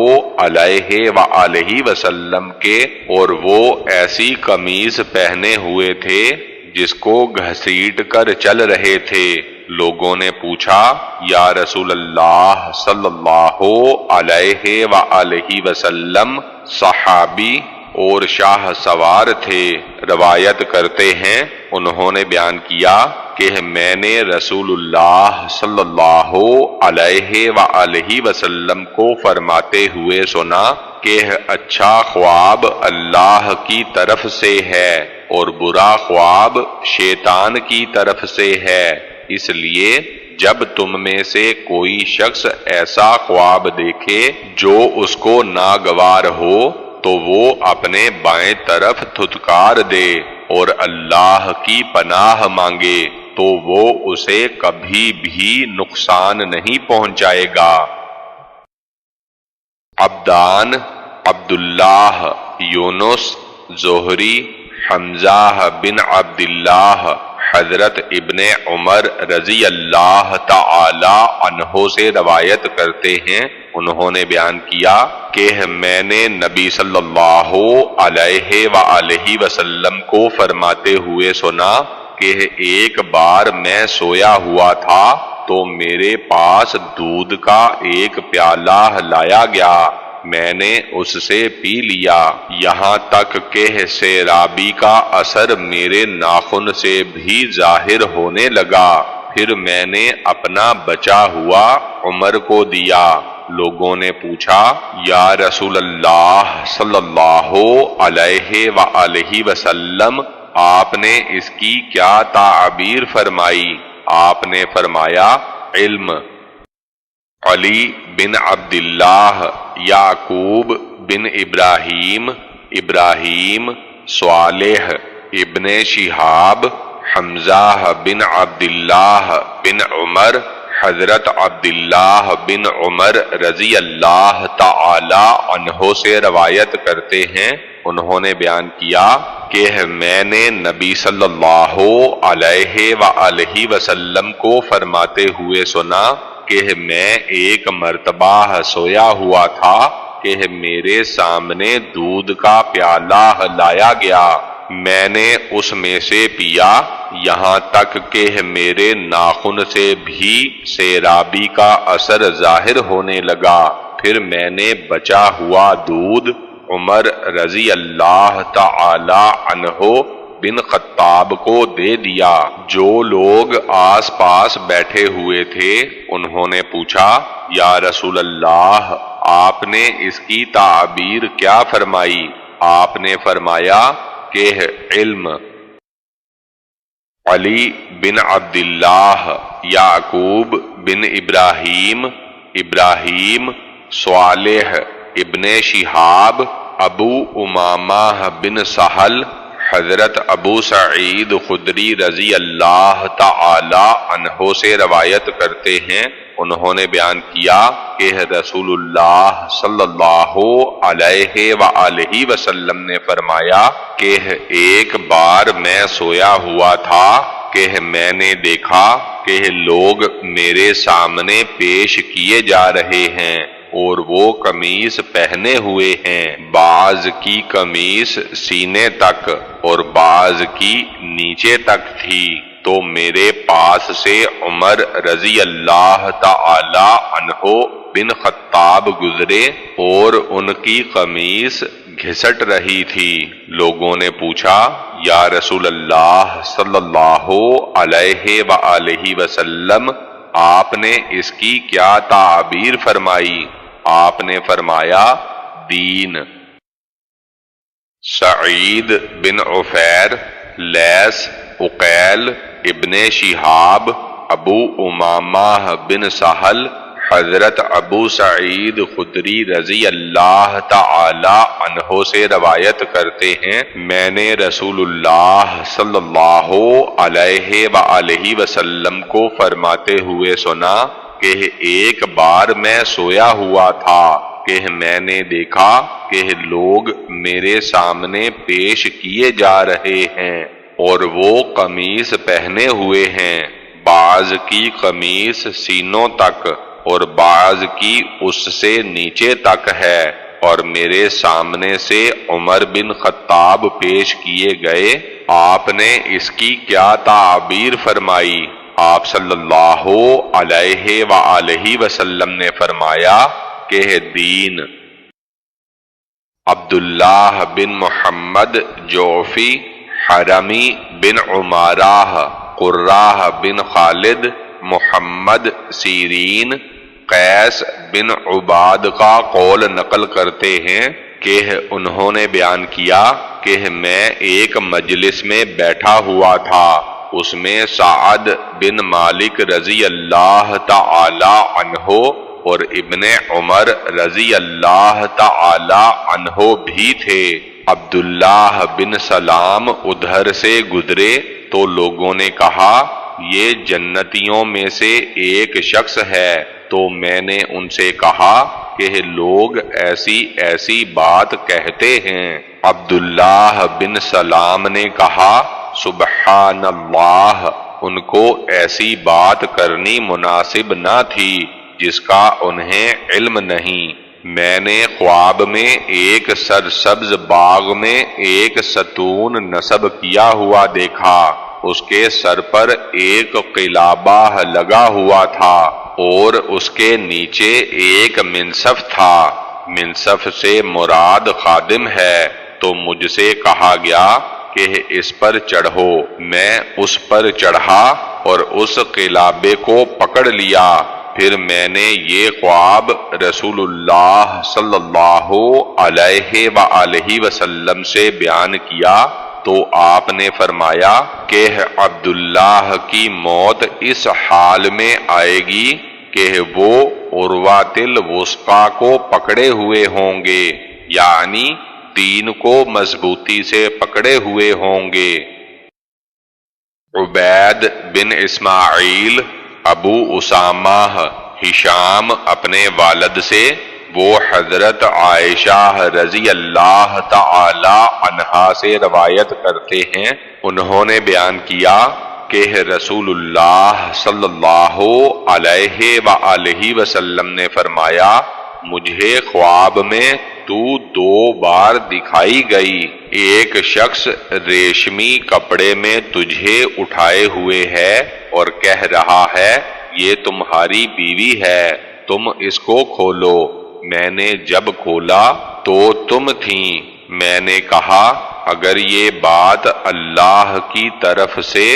علیہ وآلہ وسلم کے، اور وہ ایسی قمیض پہنے ہوئے تھے جس کو گھسیٹ کر چل رہے تھے۔ لوگوں نے پوچھا، یا رسول اللہ صلی اللہ علیہ وآلہ وسلم صحابی اور شاہ سوار تھے۔ روایت کرتے ہیں انہوں نے بیان کیا کہ میں نے رسول اللہ صلی اللہ علیہ وآلہ وسلم کو فرماتے ہوئے سنا کہ اچھا خواب اللہ کی طرف سے ہے اور برا خواب شیطان کی طرف سے ہے، اس لیے جب تم میں سے کوئی شخص ایسا خواب دیکھے جو اس کو ناگوار ہو تو وہ اپنے بائیں طرف تھتکار دے اور اللہ کی پناہ مانگے تو وہ اسے کبھی بھی نقصان نہیں پہنچائے گا۔ عبدان، عبداللہ، یونس، زہری، حمزہ بن عبداللہ حضرت ابن عمر رضی اللہ تعالی عنہ سے روایت کرتے ہیں، انہوں نے بیان کیا کہ میں نے نبی صلی اللہ علیہ وآلہ وسلم کو فرماتے ہوئے سنا کہ ایک بار میں سویا ہوا تھا تو میرے پاس دودھ کا ایک پیالہ لایا گیا، میں نے اس سے پی لیا یہاں تک کہ سیرابی کا اثر میرے ناخن سے بھی ظاہر ہونے لگا، پھر میں نے اپنا بچا ہوا عمر کو دیا۔ لوگوں نے پوچھا، یا رسول اللہ صلی اللہ علیہ وآلہ وسلم آپ نے اس کی کیا تعبیر فرمائی؟ آپ نے فرمایا، علم۔ علی بن عبداللہ، یعقوب بن ابراہیم، ابراہیم، صالح ابن شہاب، حمزہ بن عبداللہ بن عمر حضرت عبداللہ بن عمر رضی اللہ تعالی عنہ سے روایت کرتے ہیں، انہوں نے بیان کیا کہ میں نے نبی صلی اللہ علیہ وآلہ وسلم کو فرماتے ہوئے سنا کہ میں ایک مرتبہ سویا ہوا تھا کہ میرے سامنے دودھ کا پیالہ لایا گیا، میں نے اس میں سے پیا یہاں تک کہ میرے ناخن سے بھی سیرابی کا اثر ظاہر ہونے لگا، پھر میں نے بچا ہوا دودھ عمر رضی اللہ تعالی عنہ بن خطاب کو دے دیا۔ جو لوگ آس پاس بیٹھے ہوئے تھے انہوں نے پوچھا، یا رسول اللہ آپ نے اس کی تعبیر کیا فرمائی؟ آپ نے فرمایا کہ علم۔ علی بن عبداللہ، یعقوب بن ابراہیم، ابراہیم، صالح ابن شہاب، ابو امامہ بن سہل حضرت ابو سعید خدری رضی اللہ تعالی عنہ سے روایت کرتے ہیں، انہوں نے بیان کیا کہ رسول اللہ صلی اللہ علیہ وآلہ وسلم نے فرمایا کہ ایک بار میں سویا ہوا تھا کہ میں نے دیکھا کہ لوگ میرے سامنے پیش کیے جا رہے ہیں، اور وہ قمیص پہنے ہوئے ہیں، بعض کی قمیص سینے تک اور بعض کی نیچے تک تھی، تو میرے پاس سے عمر رضی اللہ تعالی عنہ بن خطاب گزرے اور ان کی قمیص گھسٹ رہی تھی۔ لوگوں نے پوچھا، یا رسول اللہ صلی اللہ علیہ وآلہ وسلم، آپ نے اس کی کیا تعبیر فرمائی؟ آپ نے فرمایا، دین۔ سعید بن عفیر، لیث، عقیل ابن شہاب، ابو امامہ بن سہل، حضرت ابو سعید خدری رضی اللہ تعالی عنہ سے روایت کرتے ہیں، میں نے رسول اللہ صلی اللہ علیہ وآلہ وسلم کو فرماتے ہوئے سنا کہ ایک بار میں سویا ہوا تھا کہ میں نے دیکھا کہ لوگ میرے سامنے پیش کیے جا رہے ہیں اور وہ قمیص پہنے ہوئے ہیں، بعض کی قمیص سینوں تک اور بعض کی اس سے نیچے تک ہے، اور میرے سامنے سے عمر بن خطاب پیش کیے گئے۔ آپ نے اس کی کیا تعبیر فرمائی؟ آپ صلی اللہ علیہ وآلہ وسلم نے فرمایا کہ دین۔ عبداللہ بن محمد جعفی، حرمی بن عمارہ، قراہ بن خالد، محمد سیرین، قیس بن عباد کا قول نقل کرتے ہیں کہ انہوں نے بیان کیا کہ میں ایک مجلس میں بیٹھا ہوا تھا، اس میں سعد بن مالک رضی اللہ تعالی عنہ اور ابن عمر رضی اللہ تعالی عنہ بھی تھے۔ عبداللہ بن سلام ادھر سے گزرے تو لوگوں نے کہا، یہ جنتیوں میں سے ایک شخص ہے، تو میں نے ان سے کہا کہ لوگ ایسی ایسی بات کہتے ہیں۔ عبداللہ بن سلام نے کہا، سبحان اللہ، ان کو ایسی بات کرنی مناسب نہ تھی جس کا انہیں علم نہیں۔ میں نے خواب میں ایک سرسبز باغ میں ایک ستون نصب کیا ہوا دیکھا، اس کے سر پر ایک قلابہ لگا ہوا تھا اور اس کے نیچے ایک منصف تھا، منصف سے مراد خادم ہے، تو مجھ سے کہا گیا کہ اس پر چڑھو۔ میں اس پر چڑھا اور اس قلابے کو پکڑ لیا، پھر میں نے یہ خواب رسول اللہ صلی اللہ علیہ وآلہ وسلم سے بیان کیا، تو آپ نے فرمایا کہ عبداللہ کی موت اس حال میں آئے گی کہ وہ عروۃ الوثقی کو پکڑے ہوئے ہوں گے، یعنی دین کو مضبوطی سے پکڑے ہوئے ہوں گے۔ عبید بن اسماعیل، ابو اسامہ، ہشام اپنے والد سے، وہ حضرت عائشہ رضی اللہ تعالی عنہا سے روایت کرتے ہیں، انہوں نے بیان کیا کہ رسول اللہ صلی اللہ علیہ وآلہ وسلم نے فرمایا، مجھے خواب میں تو 2 بار دکھائی گئی، ایک شخص ریشمی کپڑے میں تجھے اٹھائے ہوئے ہے اور کہہ رہا ہے، یہ تمہاری بیوی ہے، تم اس کو کھولو۔ میں نے جب کھولا تو تم تھیں۔ میں نے کہا، اگر یہ بات اللہ کی طرف سے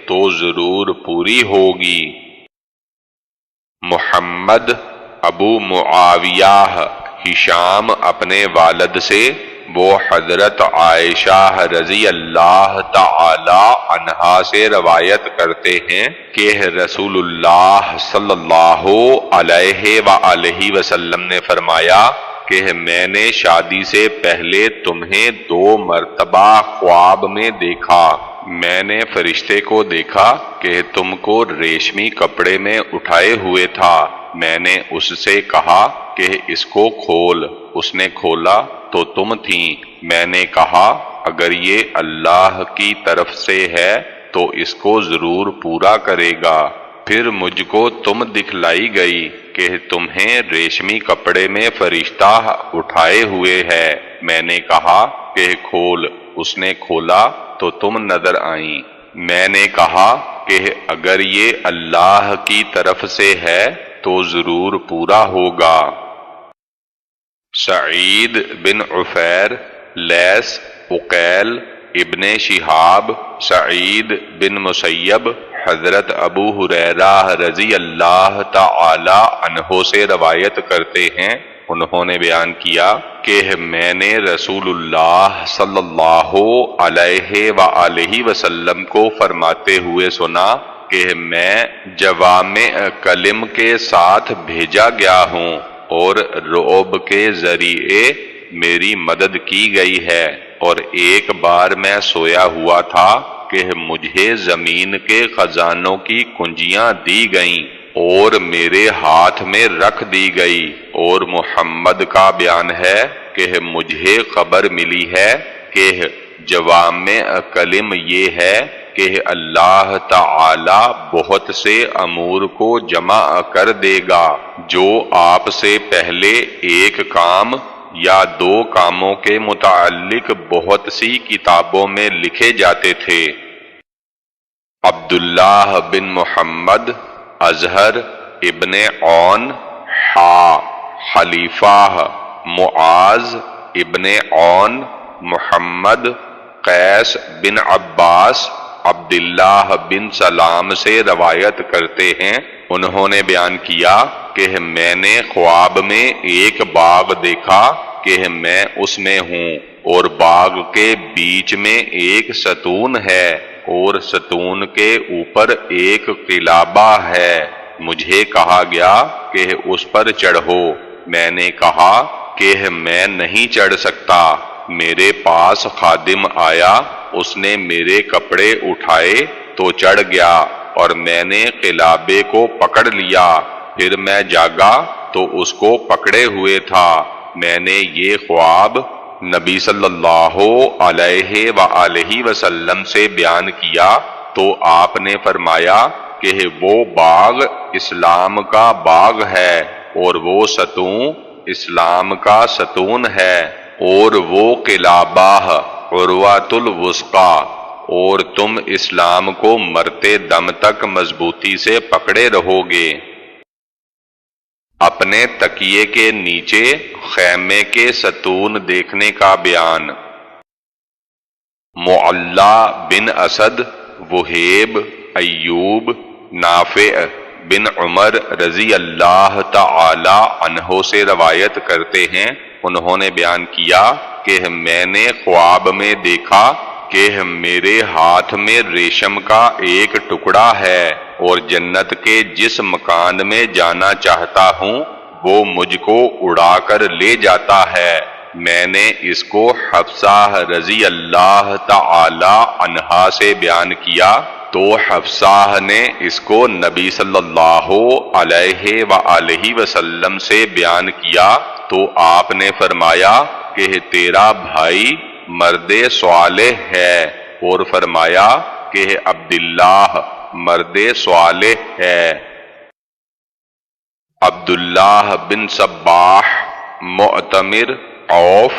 تو ضرور پوری ہوگی۔ محمد ابو معاویہ، ہشام اپنے والد سے، وہ حضرت عائشہ رضی اللہ تعالی عنہا سے روایت کرتے ہیں کہ رسول اللہ صلی اللہ علیہ وآلہ وسلم نے فرمایا کہ میں نے شادی سے پہلے تمہیں 2 مرتبہ خواب میں دیکھا۔ میں نے فرشتے کو دیکھا کہ تم کو ریشمی کپڑے میں اٹھائے ہوئے تھا۔ میں نے اس سے کہا کہ اس کو کھول۔ اس نے کھولا تو تم تھیں۔ میں نے کہا، اگر یہ اللہ کی طرف سے ہے تو اس کو ضرور پورا کرے گا۔ پھر مجھ کو تم دکھلائی گئی کہ تمہیں ریشمی کپڑے میں فرشتہ اٹھائے ہوئے ہے۔ میں نے کہا کہ کھول۔ اس نے کھولا تو تم نظر آئیں۔ میں نے کہا کہ اگر یہ اللہ کی طرف سے ہے تو ضرور پورا ہوگا۔ سعید بن عفیر، لیث، عقیل، ابن شہاب، سعید بن مسیب حضرت ابو ہریرہ رضی اللہ تعالی عنہ سے روایت کرتے ہیں، انہوں نے بیان کیا کہ میں نے رسول اللہ صلی اللہ علیہ وآلہ وسلم کو فرماتے ہوئے سنا کہ میں جوامع کلم کے ساتھ بھیجا گیا ہوں اور رعب کے ذریعے میری مدد کی گئی ہے، اور ایک بار میں سویا ہوا تھا کہ مجھے زمین کے خزانوں کی کنجیاں دی گئیں اور میرے ہاتھ میں رکھ دی گئی، اور محمد کا بیان ہے کہ مجھے خبر ملی ہے کہ جوامع کلم یہ ہے کہ اللہ تعالی بہت سے امور کو جمع کر دے گا جو آپ سے پہلے ایک کام یا دو کاموں کے متعلق بہت سی کتابوں میں لکھے جاتے تھے۔ عبداللہ بن محمد، اظہر ابن عون، خلیفہ معاذ ابن عون، محمد قیس بن عباس عبداللہ بن سلام سے روایت کرتے ہیں، انہوں نے بیان کیا کہ میں نے خواب میں ایک باغ دیکھا کہ میں اس میں ہوں، اور باغ کے بیچ میں ایک ستون ہے اور ستون کے اوپر ایک قلابہ ہے۔ مجھے کہا گیا کہ اس پر چڑھو۔ میں نے کہا کہ میں نہیں چڑھ سکتا۔ میرے پاس خادم آیا، اس نے میرے کپڑے اٹھائے تو چڑھ گیا اور میں نے قلابے کو پکڑ لیا۔ پھر میں جاگا تو اس کو پکڑے ہوئے تھا۔ میں نے یہ خواب نبی صلی اللہ علیہ وآلہ وسلم سے بیان کیا تو آپ نے فرمایا کہ وہ باغ اسلام کا باغ ہے اور وہ ستون اسلام کا ستون ہے، اور وہ قلابہ عروۃ الوثقی، اور تم اسلام کو مرتے دم تک مضبوطی سے پکڑے رہو گے۔ اپنے تکیے کے نیچے خیمے کے ستون دیکھنے کا بیان۔ معلّہ بن اسد، وہیب، ایوب، نافع بن عمر رضی اللہ تعالی عنہ سے روایت کرتے ہیں، انہوں نے بیان کیا کہ میں نے خواب میں دیکھا کہ میرے ہاتھ میں ریشم کا ایک ٹکڑا ہے اور جنت کے جس مکان میں جانا چاہتا ہوں وہ مجھ کو اڑا کر لے جاتا ہے۔ میں نے اس کو حفصہ رضی اللہ تعالی عنہا سے بیان کیا تو حفصہ نے اس کو نبی صلی اللہ علیہ وآلہ وسلم سے بیان کیا تو آپ نے فرمایا کہ تیرا بھائی مرد صالح ہے، اور فرمایا کہ عبداللہ مرد صالح ہے۔ عبداللہ بن صباح، معتمر، عوف،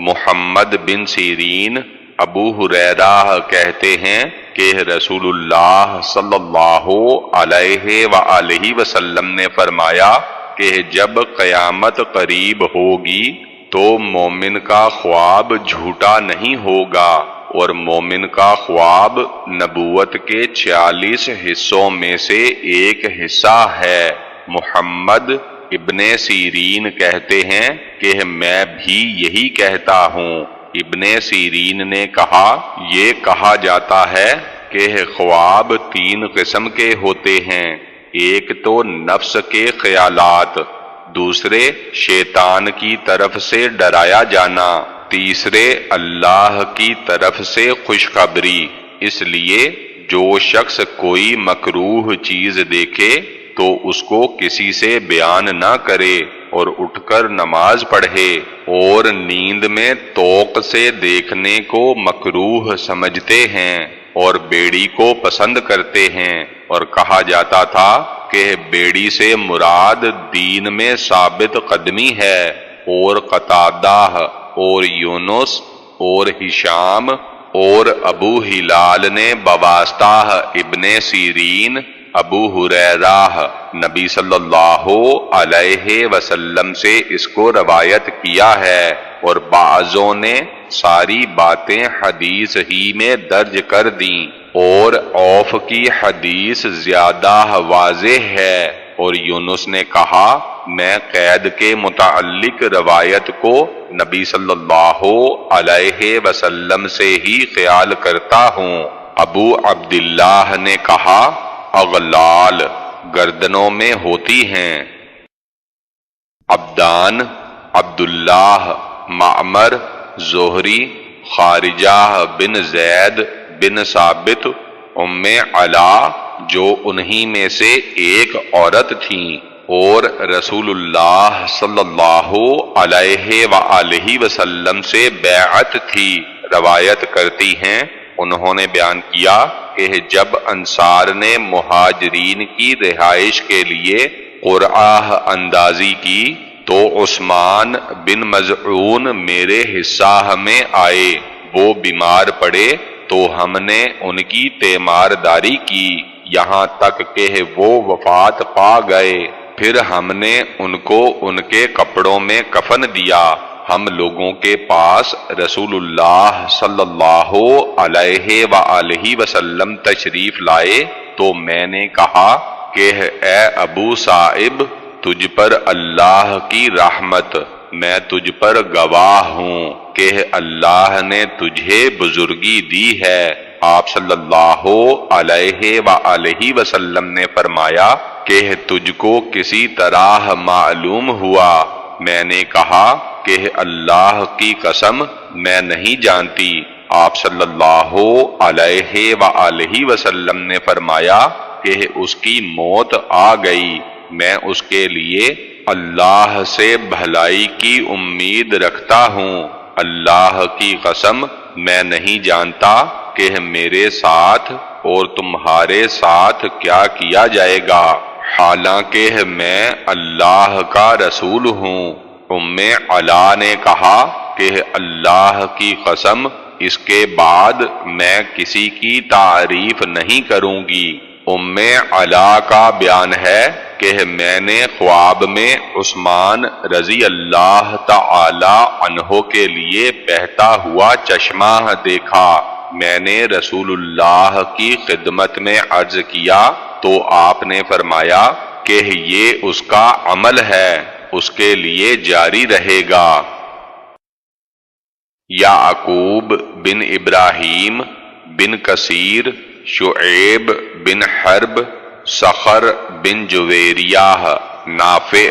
محمد بن سیرین، ابو ہریرہ کہتے ہیں کہ رسول اللہ صلی اللہ علیہ وآلہ وسلم نے فرمایا کہ جب قیامت قریب ہوگی تو مومن کا خواب جھوٹا نہیں ہوگا، اور مومن کا خواب نبوت کے 46 حصوں میں سے ایک حصہ ہے۔ محمد ابن سیرین کہتے ہیں کہ میں بھی یہی کہتا ہوں۔ ابن سیرین نے کہا، یہ کہا جاتا ہے کہ خواب 3 قسم کے ہوتے ہیں، ایک تو نفس کے خیالات، دوسرے شیطان کی طرف سے ڈرایا جانا، تیسرے اللہ کی طرف سے خوشخبری۔ اس لیے جو شخص کوئی مکروہ چیز دیکھے تو اس کو کسی سے بیان نہ کرے اور اٹھ کر نماز پڑھے، اور نیند میں توق سے دیکھنے کو مکروہ سمجھتے ہیں اور بیڑی کو پسند کرتے ہیں اور کہا جاتا تھا کہ بیڑی سے مراد دین میں ثابت قدمی ہے، اور قتادہ اور یونس اور ہشام اور ابو ہلال نے بواسطہ ابن سیرین ابو ہریرہ نبی صلی اللہ علیہ وسلم سے اس کو روایت کیا ہے، اور بعضوں نے ساری باتیں حدیث ہی میں درج کر دیں، اور عوف کی حدیث زیادہ واضح ہے، اور یونس نے کہا میں قید کے متعلق روایت کو نبی صلی اللہ علیہ وسلم سے ہی خیال کرتا ہوں۔ ابو عبداللہ نے کہا اغلال گردنوں میں ہوتی ہیں۔ عبدان عبداللہ معمر زہری خارجہ بن زید بن ثابت ام علا جو انہی میں سے ایک عورت تھیں اور رسول اللہ صلی اللہ علیہ وآلہ وسلم سے بیعت تھی، روایت کرتی ہیں انہوں نے بیان کیا کہ جب انصار نے مہاجرین کی رہائش کے لیے قرعہ اندازی کی تو عثمان بن مظعون میرے حصہ میں آئے، وہ بیمار پڑے تو ہم نے ان کی تیمارداری کی یہاں تک کہ وہ وفات پا گئے، پھر ہم نے ان کو ان کے کپڑوں میں کفن دیا۔ ہم لوگوں کے پاس رسول اللہ صلی اللہ علیہ وآلہ وسلم تشریف لائے تو میں نے کہا کہ اے ابو صائب تجھ پر اللہ کی رحمت، میں تجھ پر گواہ ہوں کہ اللہ نے تجھے بزرگی دی ہے۔ آپ صلی اللہ علیہ وآلہ وسلم نے فرمایا کہ تجھ کو کسی طرح معلوم ہوا؟ میں نے کہا کہ اللہ کی قسم میں نہیں جانتی۔ آپ صلی اللہ علیہ وآلہ وسلم نے فرمایا کہ اس کی موت آ گئی، میں اس کے لیے اللہ سے بھلائی کی امید رکھتا ہوں۔ اللہ کی قسم میں نہیں جانتا کہ میرے ساتھ اور تمہارے ساتھ کیا کیا جائے گا، حالانکہ میں اللہ کا رسول ہوں۔ ام علا نے کہا کہ اللہ کی قسم اس کے بعد میں کسی کی تعریف نہیں کروں گی۔ ام علا کا بیان ہے کہ میں نے خواب میں عثمان رضی اللہ تعالی عنہ کے لیے بہتا ہوا چشمہ دیکھا۔ میں نے رسول اللہ کی خدمت میں عرض کیا تو آپ نے فرمایا کہ یہ اس کا عمل ہے، اس کے لیے جاری رہے گا۔ یعقوب بن ابراہیم بن کثیر شعیب بن حرب صخر بن جویریہ نافع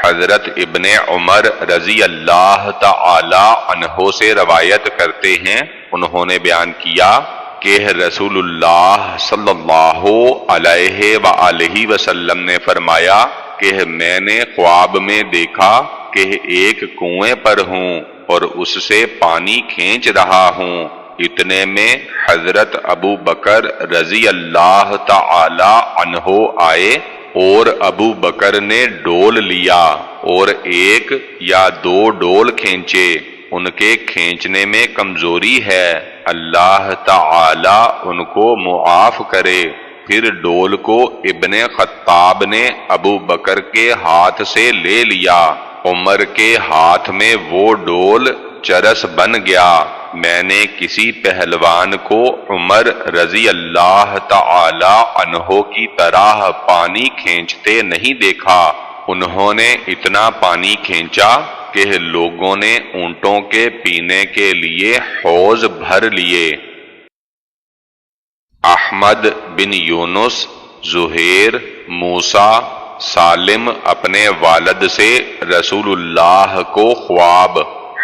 حضرت ابن عمر رضی اللہ تعالی عنہ سے روایت کرتے ہیں، انہوں نے بیان کیا کہ رسول اللہ صلی اللہ علیہ وآلہ وسلم نے فرمایا کہ میں نے خواب میں دیکھا کہ ایک کنویں پر ہوں اور اس سے پانی کھینچ رہا ہوں، اتنے میں حضرت ابو بکر رضی اللہ تعالی عنہ آئے اور ابو بکر نے ڈول لیا اور ایک یا دو ڈول کھینچے، ان کے کھینچنے میں کمزوری ہے، اللہ تعالی ان کو معاف کرے۔ پھر ڈول کو ابن خطاب نے ابو بکر کے ہاتھ سے لے لیا، عمر کے ہاتھ میں وہ ڈول چرس بن گیا۔ میں نے کسی پہلوان کو عمر رضی اللہ تعالی عنہ کی طرح پانی کھینچتے نہیں دیکھا، انہوں نے اتنا پانی کھینچا کہ لوگوں نے اونٹوں کے پینے کے لیے حوض بھر لیے۔ احمد بن یونس زہیر موسیٰ سالم اپنے والد سے رسول اللہ کو خواب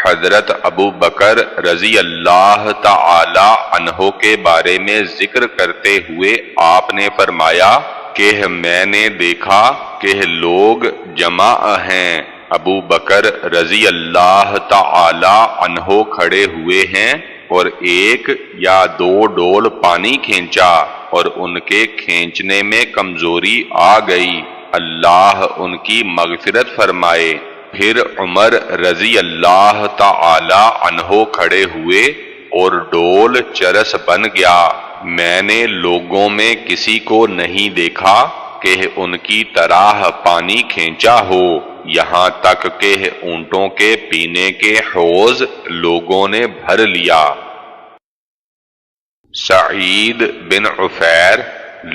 حضرت ابو بکر رضی اللہ تعالی عنہ کے بارے میں ذکر کرتے ہوئے آپ نے فرمایا کہ میں نے دیکھا کہ لوگ جمع ہیں، ابو بکر رضی اللہ تعالی عنہ کھڑے ہوئے ہیں اور ایک یا دو ڈول پانی کھینچا، اور ان کے کھینچنے میں کمزوری آ گئی، اللہ ان کی مغفرت فرمائے۔ پھر عمر رضی اللہ تعالی عنہ کھڑے ہوئے اور ڈول چرس بن گیا۔ میں نے لوگوں میں کسی کو نہیں دیکھا کہ ان کی طرح پانی کھینچا ہو، یہاں تک کہ اونٹوں کے پینے کے حوض لوگوں نے بھر لیا۔ سعید بن عفیر،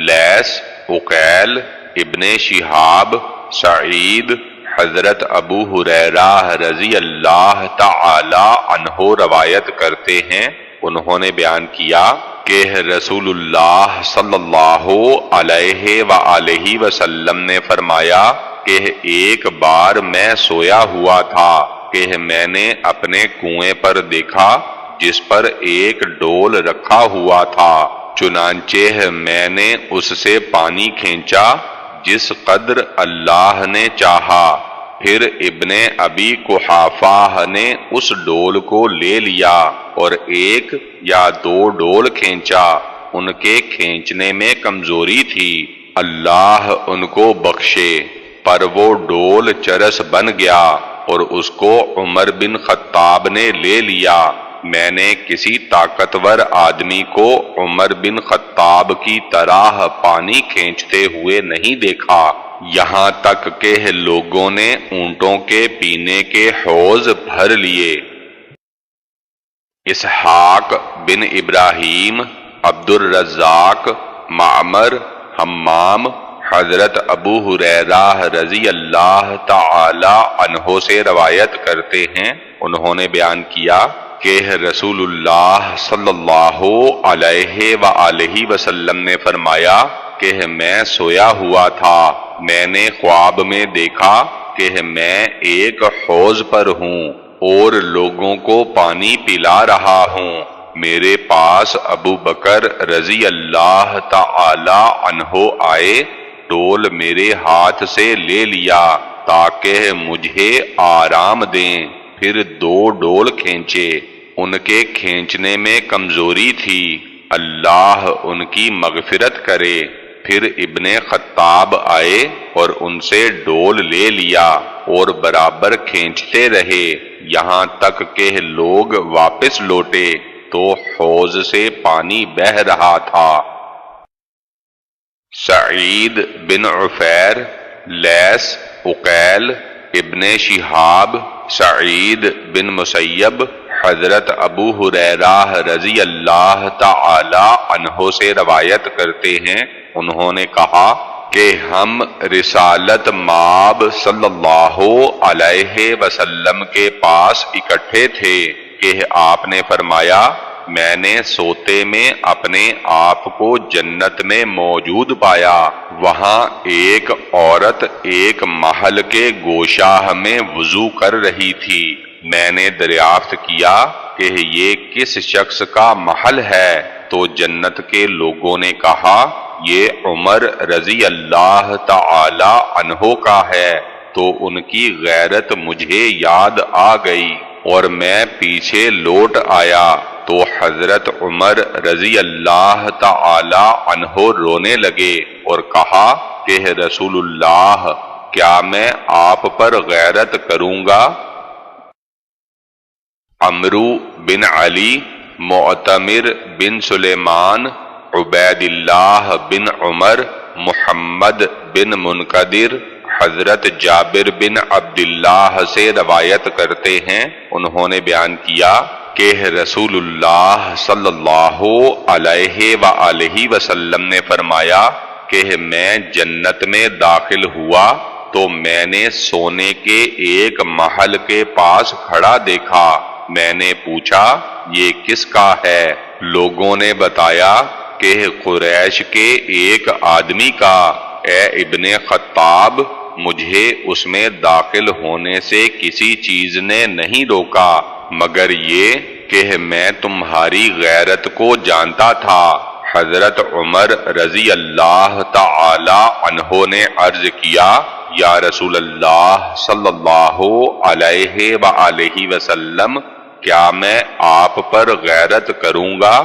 لیث، عقیل، ابن شہاب، سعید، حضرت ابو ہریرہ رضی اللہ تعالی عنہ روایت کرتے ہیں، انہوں نے بیان کیا کہ رسول اللہ صلی اللہ علیہ وآلہ وسلم نے فرمایا کہ ایک بار میں سویا ہوا تھا کہ میں نے اپنے کنویں پر دیکھا جس پر ایک ڈول رکھا ہوا تھا، چنانچہ میں نے اس سے پانی کھینچا جس قدر اللہ نے چاہا۔ پھر ابن ابی قحافہ نے اس ڈول کو لے لیا اور ایک یا دو ڈول کھینچا، ان کے کھینچنے میں کمزوری تھی، اللہ ان کو بخشے، پر وہ ڈول چرس بن گیا اور اس کو عمر بن خطاب نے لے لیا۔ میں نے کسی طاقتور آدمی کو عمر بن خطاب کی طرح پانی کھینچتے ہوئے نہیں دیکھا، یہاں تک کہ لوگوں نے اونٹوں کے پینے کے حوض بھر لیے۔ اسحاق بن ابراہیم، عبد الرزاق، معمر، حمام، حضرت ابو ہریرہ رضی اللہ تعالی عنہ سے روایت کرتے ہیں، انہوں نے بیان کیا کہ رسول اللہ صلی اللہ علیہ وآلہ وسلم نے فرمایا کہ میں سویا ہوا تھا، میں نے خواب میں دیکھا کہ میں ایک حوض پر ہوں اور لوگوں کو پانی پلا رہا ہوں، میرے پاس ابو بکر رضی اللہ تعالی عنہ آئے، ڈول میرے ہاتھ سے لے لیا تاکہ مجھے آرام دیں، پھر دو ڈول کھینچے، ان کے کھینچنے میں کمزوری تھی، اللہ ان کی مغفرت کرے۔ پھر ابن خطاب آئے اور ان سے ڈول لے لیا اور برابر کھینچتے رہے، یہاں تک کہ لوگ واپس لوٹے تو حوض سے پانی بہہ رہا تھا۔ سعید بن عفیر، لیث، عقیل، ابن شہاب، سعید بن مسیب، حضرت ابو ہریرہ رضی اللہ تعالی عنہ سے روایت کرتے ہیں، انہوں نے کہا کہ ہم رسالت مآب صلی اللہ علیہ وسلم کے پاس اکٹھے تھے کہ آپ نے فرمایا، میں نے سوتے میں اپنے آپ کو جنت میں موجود پایا، وہاں ایک عورت ایک محل کے گوشاہ میں وضو کر رہی تھی، میں نے دریافت کیا کہ یہ کس شخص کا محل ہے، تو جنت کے لوگوں نے کہا یہ عمر رضی اللہ تعالی عنہ کا ہے، تو ان کی غیرت مجھے یاد آ گئی اور میں پیچھے لوٹ آیا تو حضرت عمر رضی اللہ تعالی عنہ رونے لگے اور کہا کہ رسول اللہ، کیا میں آپ پر غیرت کروں گا؟ عمرو بن علی، معتمر بن سلیمان، عبید اللہ بن عمر، محمد بن منقدر، حضرت جابر بن عبداللہ سے روایت کرتے ہیں، انہوں نے بیان کیا کہ رسول اللہ صلی اللہ علیہ وآلہ وسلم نے فرمایا کہ میں جنت میں داخل ہوا تو میں نے سونے کے ایک محل کے پاس کھڑا دیکھا، میں نے پوچھا یہ کس کا ہے؟ لوگوں نے بتایا کہ قریش کے ایک آدمی کا۔ اے ابن خطاب، مجھے اس میں داخل ہونے سے کسی چیز نے نہیں روکا مگر یہ کہ میں تمہاری غیرت کو جانتا تھا۔ حضرت عمر رضی اللہ تعالی عنہ نے عرض کیا، یا رسول اللہ صلی اللہ علیہ وآلہ وسلم، کیا میں آپ پر غیرت کروں گا؟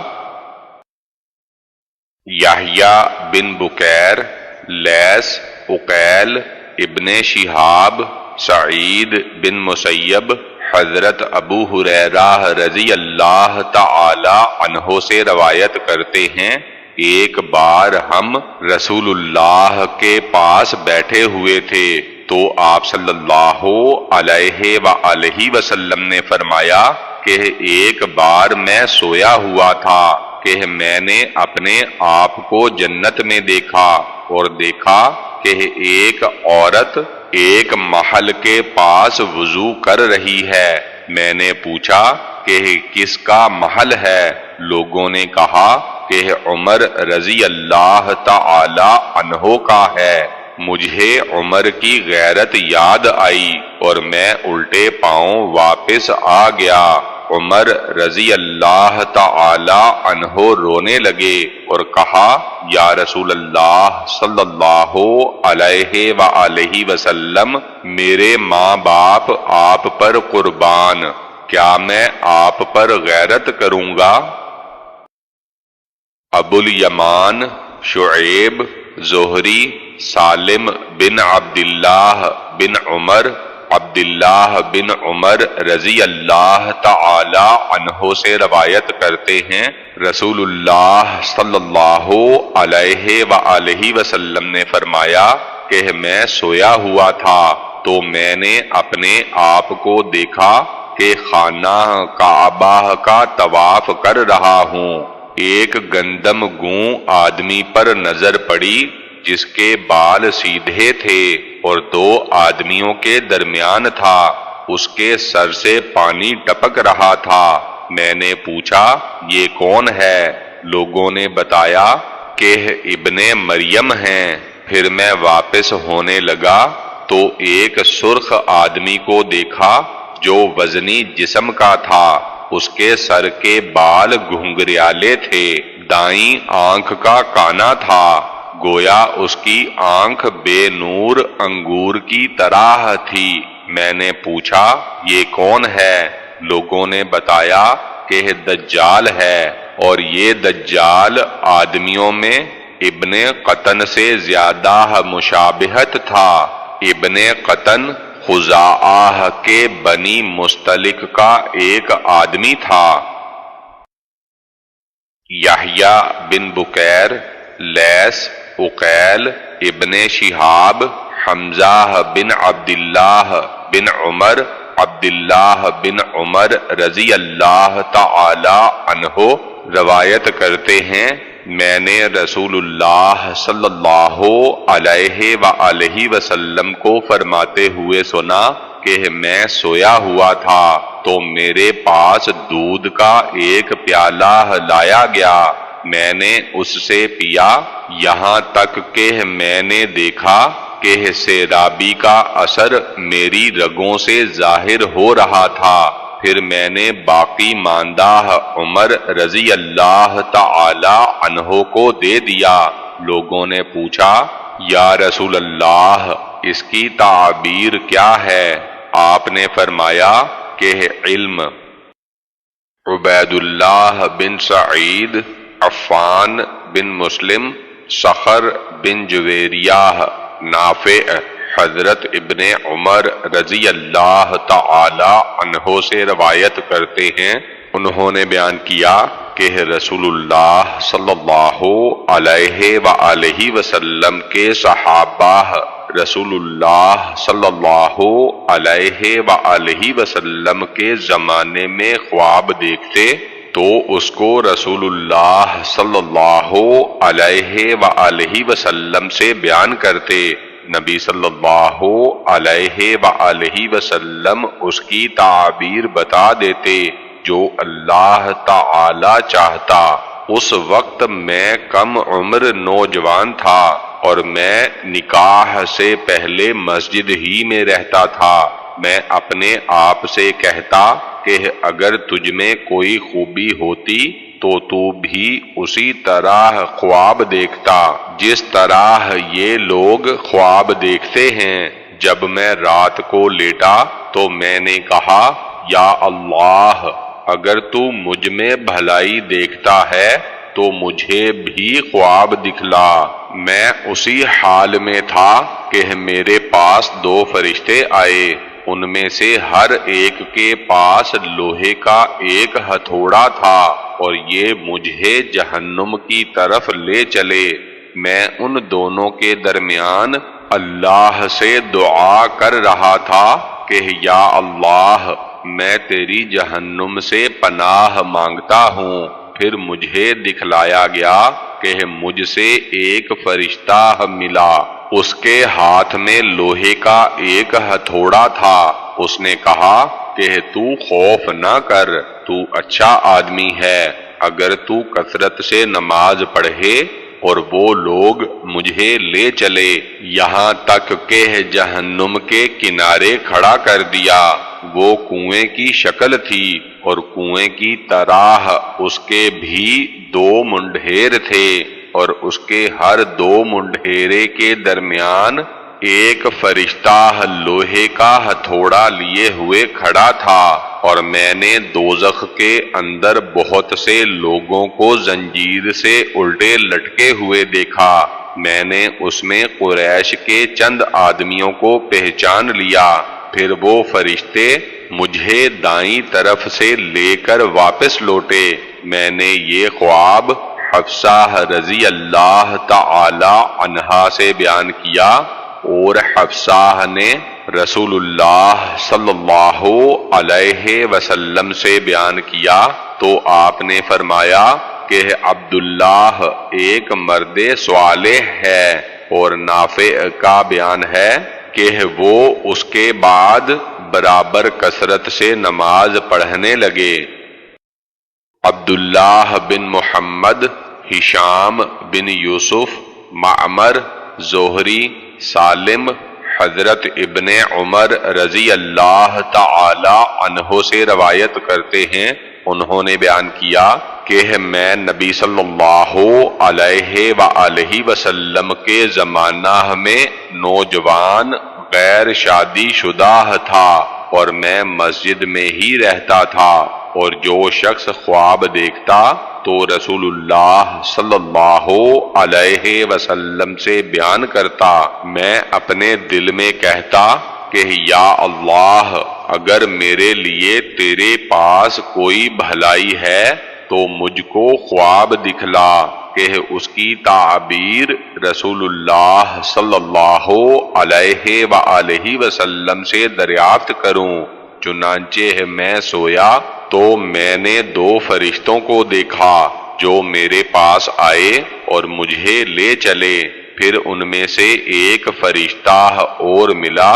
یحییٰ بن بکیر، لیث، عقیل، ابن شہاب، سعید بن مسیب، حضرت ابو ہریرہ رضی اللہ تعالی عنہ سے روایت کرتے ہیں، ایک بار ہم رسول اللہ کے پاس بیٹھے ہوئے تھے تو آپ صلی اللہ علیہ وآلہ وسلم نے فرمایا کہ ایک بار میں سویا ہوا تھا کہ میں نے اپنے آپ کو جنت میں دیکھا، اور دیکھا کہ ایک عورت ایک محل کے پاس وضو کر رہی ہے۔ میں نے پوچھا کہ کس کا محل ہے؟ لوگوں نے کہا کہ عمر رضی اللہ تعالی عنہ کا ہے۔ مجھے عمر کی غیرت یاد آئی اور میں الٹے پاؤں واپس آ گیا۔ عمر رضی اللہ تعالی عنہ رونے لگے اور کہا، یا رسول اللہ صلی اللہ علیہ وآلہ وسلم، میرے ماں باپ آپ پر قربان، کیا میں آپ پر غیرت کروں گا؟ ابو الیمان، شعیب، زہری، سالم بن عبداللہ بن عمر، عبداللہ بن عمر رضی اللہ تعالی عنہ سے روایت کرتے ہیں، رسول اللہ صلی اللہ علیہ وآلہ وسلم نے فرمایا کہ میں سویا ہوا تھا تو میں نے اپنے آپ کو دیکھا کہ خانہ کعبہ کا طواف کر رہا ہوں۔ ایک گندم گوں آدمی پر نظر پڑی جس کے بال سیدھے تھے اور دو آدمیوں کے درمیان تھا، اس کے سر سے پانی ٹپک رہا تھا۔ میں نے پوچھا، یہ کون ہے؟ لوگوں نے بتایا کہ ابن مریم ہیں۔ پھر میں واپس ہونے لگا تو ایک سرخ آدمی کو دیکھا جو وزنی جسم کا تھا، اس کے سر کے بال گھنگریالے تھے، دائیں آنکھ کا کانا تھا، گویا اس کی آنکھ بے نور انگور کی طرح تھی۔ میں نے پوچھا، یہ کون ہے؟ لوگوں نے بتایا کہ دجال ہے، اور یہ دجال آدمیوں میں ابن قطن سے زیادہ مشابہت تھا۔ ابن قطن خزاعہ کے بنی مستلق کا ایک آدمی تھا۔ یحییٰ بن بکیر، لیث، عقیل، ابن شہاب، حمزہ بن عبداللہ بن عمر، عبداللہ بن عمر رضی اللہ تعالی عنہ روایت کرتے ہیں، میں نے رسول اللہ صلی اللہ علیہ وآلہ وسلم کو فرماتے ہوئے سنا کہ میں سویا ہوا تھا تو میرے پاس دودھ کا ایک پیالہ لایا گیا، میں نے اس سے پیا یہاں تک کہ میں نے دیکھا کہ سیرابی کا اثر میری رگوں سے ظاہر ہو رہا تھا۔ پھر میں نے باقی ماندہ عمر رضی اللہ تعالی عنہ کو دے دیا۔ لوگوں نے پوچھا، یا رسول اللہ، اس کی تعبیر کیا ہے؟ آپ نے فرمایا کہ علم۔ عبید اللہ بن سعید، عفان بن مسلم، صخر بن جویریہ، نافع، حضرت ابن عمر رضی اللہ تعالی عنہ سے روایت کرتے ہیں، انہوں نے بیان کیا کہ رسول اللہ صلی اللہ علیہ وآلہ وسلم کے صحابہ رسول اللہ صلی اللہ علیہ وآلہ وسلم کے زمانے میں خواب دیکھتے تو اس کو رسول اللہ صلی اللہ علیہ وآلہ وسلم سے بیان کرتے۔ نبی صلی اللہ علیہ وآلہ وسلم اس کی تعبیر بتا دیتے جو اللہ تعالی چاہتا۔ اس وقت میں کم عمر نوجوان تھا اور میں نکاح سے پہلے مسجد ہی میں رہتا تھا۔ میں اپنے آپ سے کہتا کہ اگر تجھ میں کوئی خوبی ہوتی تو بھی اسی طرح خواب دیکھتا جس طرح یہ لوگ خواب دیکھتے ہیں۔ جب میں رات کو لیٹا تو میں نے کہا، یا اللہ، اگر تو مجھ میں بھلائی دیکھتا ہے تو مجھے بھی خواب دکھلا۔ میں اسی حال میں تھا کہ میرے پاس دو فرشتے آئے، ان میں سے ہر ایک کے پاس لوہے کا ایک ہتھوڑا تھا اور یہ مجھے جہنم کی طرف لے چلے۔ میں ان دونوں کے درمیان اللہ سے دعا کر رہا تھا کہ یا اللہ، میں تیری جہنم سے پناہ مانگتا ہوں۔ پھر مجھے دکھلایا گیا کہ مجھ سے ایک فرشتہ ملا، اس کے ہاتھ میں لوہے کا ایک ہتھوڑا تھا۔ اس نے کہا کہ تو خوف نہ کر، تو اچھا آدمی ہے۔ اگر تو کثرت سے نماز پڑھے اور وہ لوگ مجھے لے چلے یہاں تک کہ جہنم کے کنارے کھڑا کر دیا۔ وہ کنویں کی شکل تھی اور کنویں کی طرح اس کے بھی دو منڈھیر تھے، اور اس کے ہر دو منڈھیرے کے درمیان ایک فرشتہ لوہے کا ہتھوڑا لیے ہوئے کھڑا تھا۔ اور میں نے دوزخ کے اندر بہت سے لوگوں کو زنجیر سے الٹے لٹکے ہوئے دیکھا۔ میں نے اس میں قریش کے چند آدمیوں کو پہچان لیا۔ پھر وہ فرشتے مجھے دائیں طرف سے لے کر واپس لوٹے۔ میں نے یہ خواب حفصہ رضی اللہ تعالی عنہا سے بیان کیا، اور حفصہ نے رسول اللہ صلی اللہ علیہ وسلم سے بیان کیا تو آپ نے فرمایا کہ عبداللہ ایک مرد صالح ہے، اور نافع کا بیان ہے کہ وہ اس کے بعد برابر کثرت سے نماز پڑھنے لگے۔ عبداللہ بن محمد، ہشام بن یوسف، معمر، زہری، سالم حضرت ابن عمر رضی اللہ تعالی عنہ سے روایت کرتے ہیں، انہوں نے بیان کیا کہ میں نبی صلی اللہ علیہ وآلہ وسلم کے زمانہ میں نوجوان غیر شادی شدہ تھا، اور میں مسجد میں ہی رہتا تھا، اور جو شخص خواب دیکھتا تو رسول اللہ صلی اللہ علیہ وسلم سے بیان کرتا۔ میں اپنے دل میں کہتا کہ یا اللہ، اگر میرے لیے تیرے پاس کوئی بھلائی ہے تو مجھ کو خواب دکھلا کہ اس کی تعبیر رسول اللہ صلی اللہ علیہ وآلہ وسلم سے دریافت کروں۔ چنانچہ میں سویا تو میں نے دو فرشتوں کو دیکھا جو میرے پاس آئے اور مجھے لے چلے۔ پھر ان میں سے ایک فرشتہ اور ملا،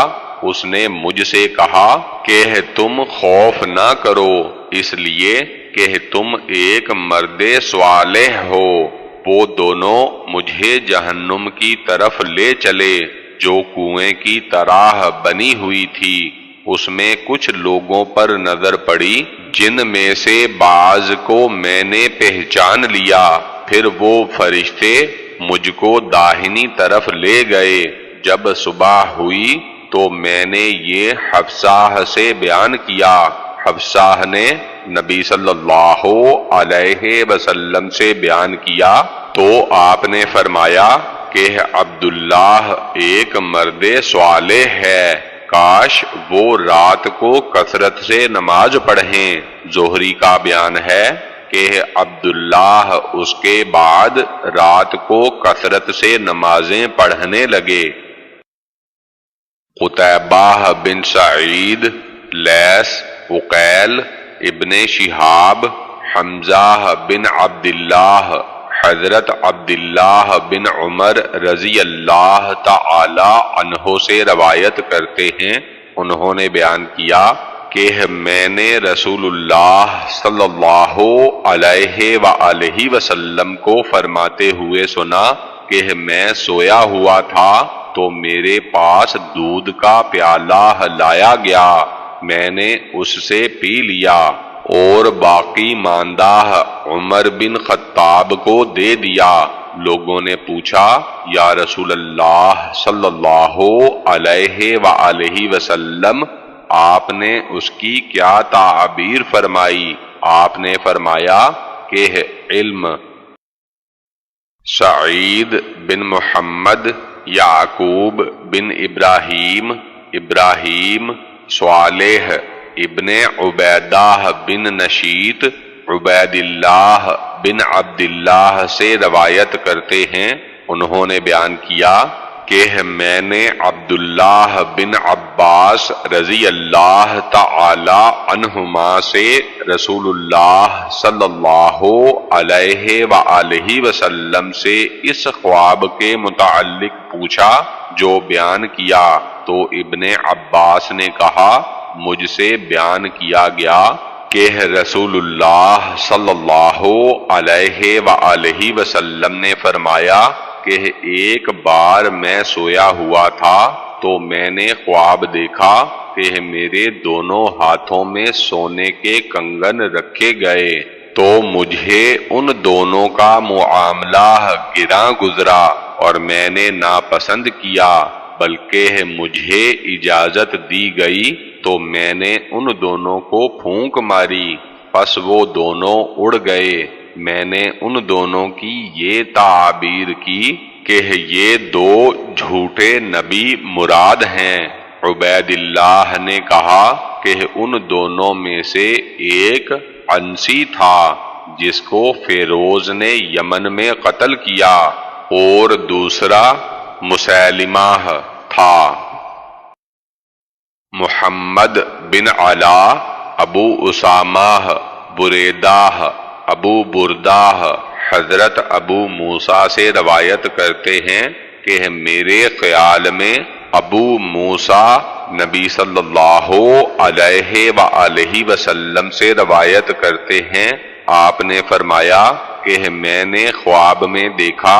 اس نے مجھ سے کہا کہ تم خوف نہ کرو، اس لیے کہ تم ایک مرد صالح ہو۔ وہ دونوں مجھے جہنم کی طرف لے چلے جو کنویں کی طرح بنی ہوئی تھی۔ اس میں کچھ لوگوں پر نظر پڑی جن میں سے بعض کو میں نے پہچان لیا۔ پھر وہ فرشتے مجھ کو داہنی طرف لے گئے۔ جب صبح ہوئی تو میں نے یہ حفصہ سے بیان کیا۔ حفصہ نے نبی صلی اللہ علیہ وسلم سے بیان کیا تو آپ نے فرمایا کہ عبداللہ ایک مرد صالح ہے، کاش وہ رات کو کثرت سے نماز پڑھیں۔ زہری کا بیان ہے کہ عبداللہ اس کے بعد رات کو کثرت سے نمازیں پڑھنے لگے۔ قتیبہ بن سعید، لیث، عقیل ابن شہاب، حمزہ بن عبداللہ، حضرت عبداللہ بن عمر رضی اللہ تعالی عنہ سے روایت کرتے ہیں، انہوں نے بیان کیا کہ میں نے رسول اللہ صلی اللہ علیہ وآلہ وسلم کو فرماتے ہوئے سنا کہ میں سویا ہوا تھا تو میرے پاس دودھ کا پیالہ لایا گیا، میں نے اس سے پی لیا اور باقی ماندہ عمر بن خطاب کو دے دیا۔ لوگوں نے پوچھا یا رسول اللہ صلی اللہ علیہ وآلہ وسلم، آپ نے اس کی کیا تعبیر فرمائی؟ آپ نے فرمایا کہ علم سعید بن محمد، یعقوب بن ابراہیم، ابراہیم صالح ابن عبیدہ بن نشیط، عبید اللہ بن عبداللہ سے روایت کرتے ہیں، انہوں نے بیان کیا کہ میں نے عبداللہ بن عباس رضی اللہ تعالی عنہما سے رسول اللہ صلی اللہ علیہ وآلہ وسلم سے اس خواب کے متعلق پوچھا جو بیان کیا، تو ابن عباس نے کہا مجھ سے بیان کیا گیا کہ رسول اللہ صلی اللہ علیہ وآلہ وسلم نے فرمایا کہ ایک بار میں سویا ہوا تھا تو میں نے خواب دیکھا کہ میرے دونوں ہاتھوں میں سونے کے کنگن رکھے گئے، تو مجھے ان دونوں کا معاملہ گراں گزرا اور میں نے ناپسند کیا، بلکہ مجھے اجازت دی گئی تو میں نے ان دونوں کو پھونک ماری، پس وہ دونوں اڑ گئے۔ میں نے ان دونوں کی یہ تعبیر کی کہ یہ دو جھوٹے نبی مراد ہیں۔ عبید اللہ نے کہا کہ ان دونوں میں سے ایک عنسی تھا جس کو فیروز نے یمن میں قتل کیا، اور دوسرا مسیلمہ تھا۔ محمد بن علا، ابو اسامہ، بریدہ، ابو بردہ حضرت ابو موسیٰ سے روایت کرتے ہیں کہ میرے خیال میں ابو موسیٰ نبی صلی اللہ علیہ وآلہ وسلم سے روایت کرتے ہیں، آپ نے فرمایا کہ میں نے خواب میں دیکھا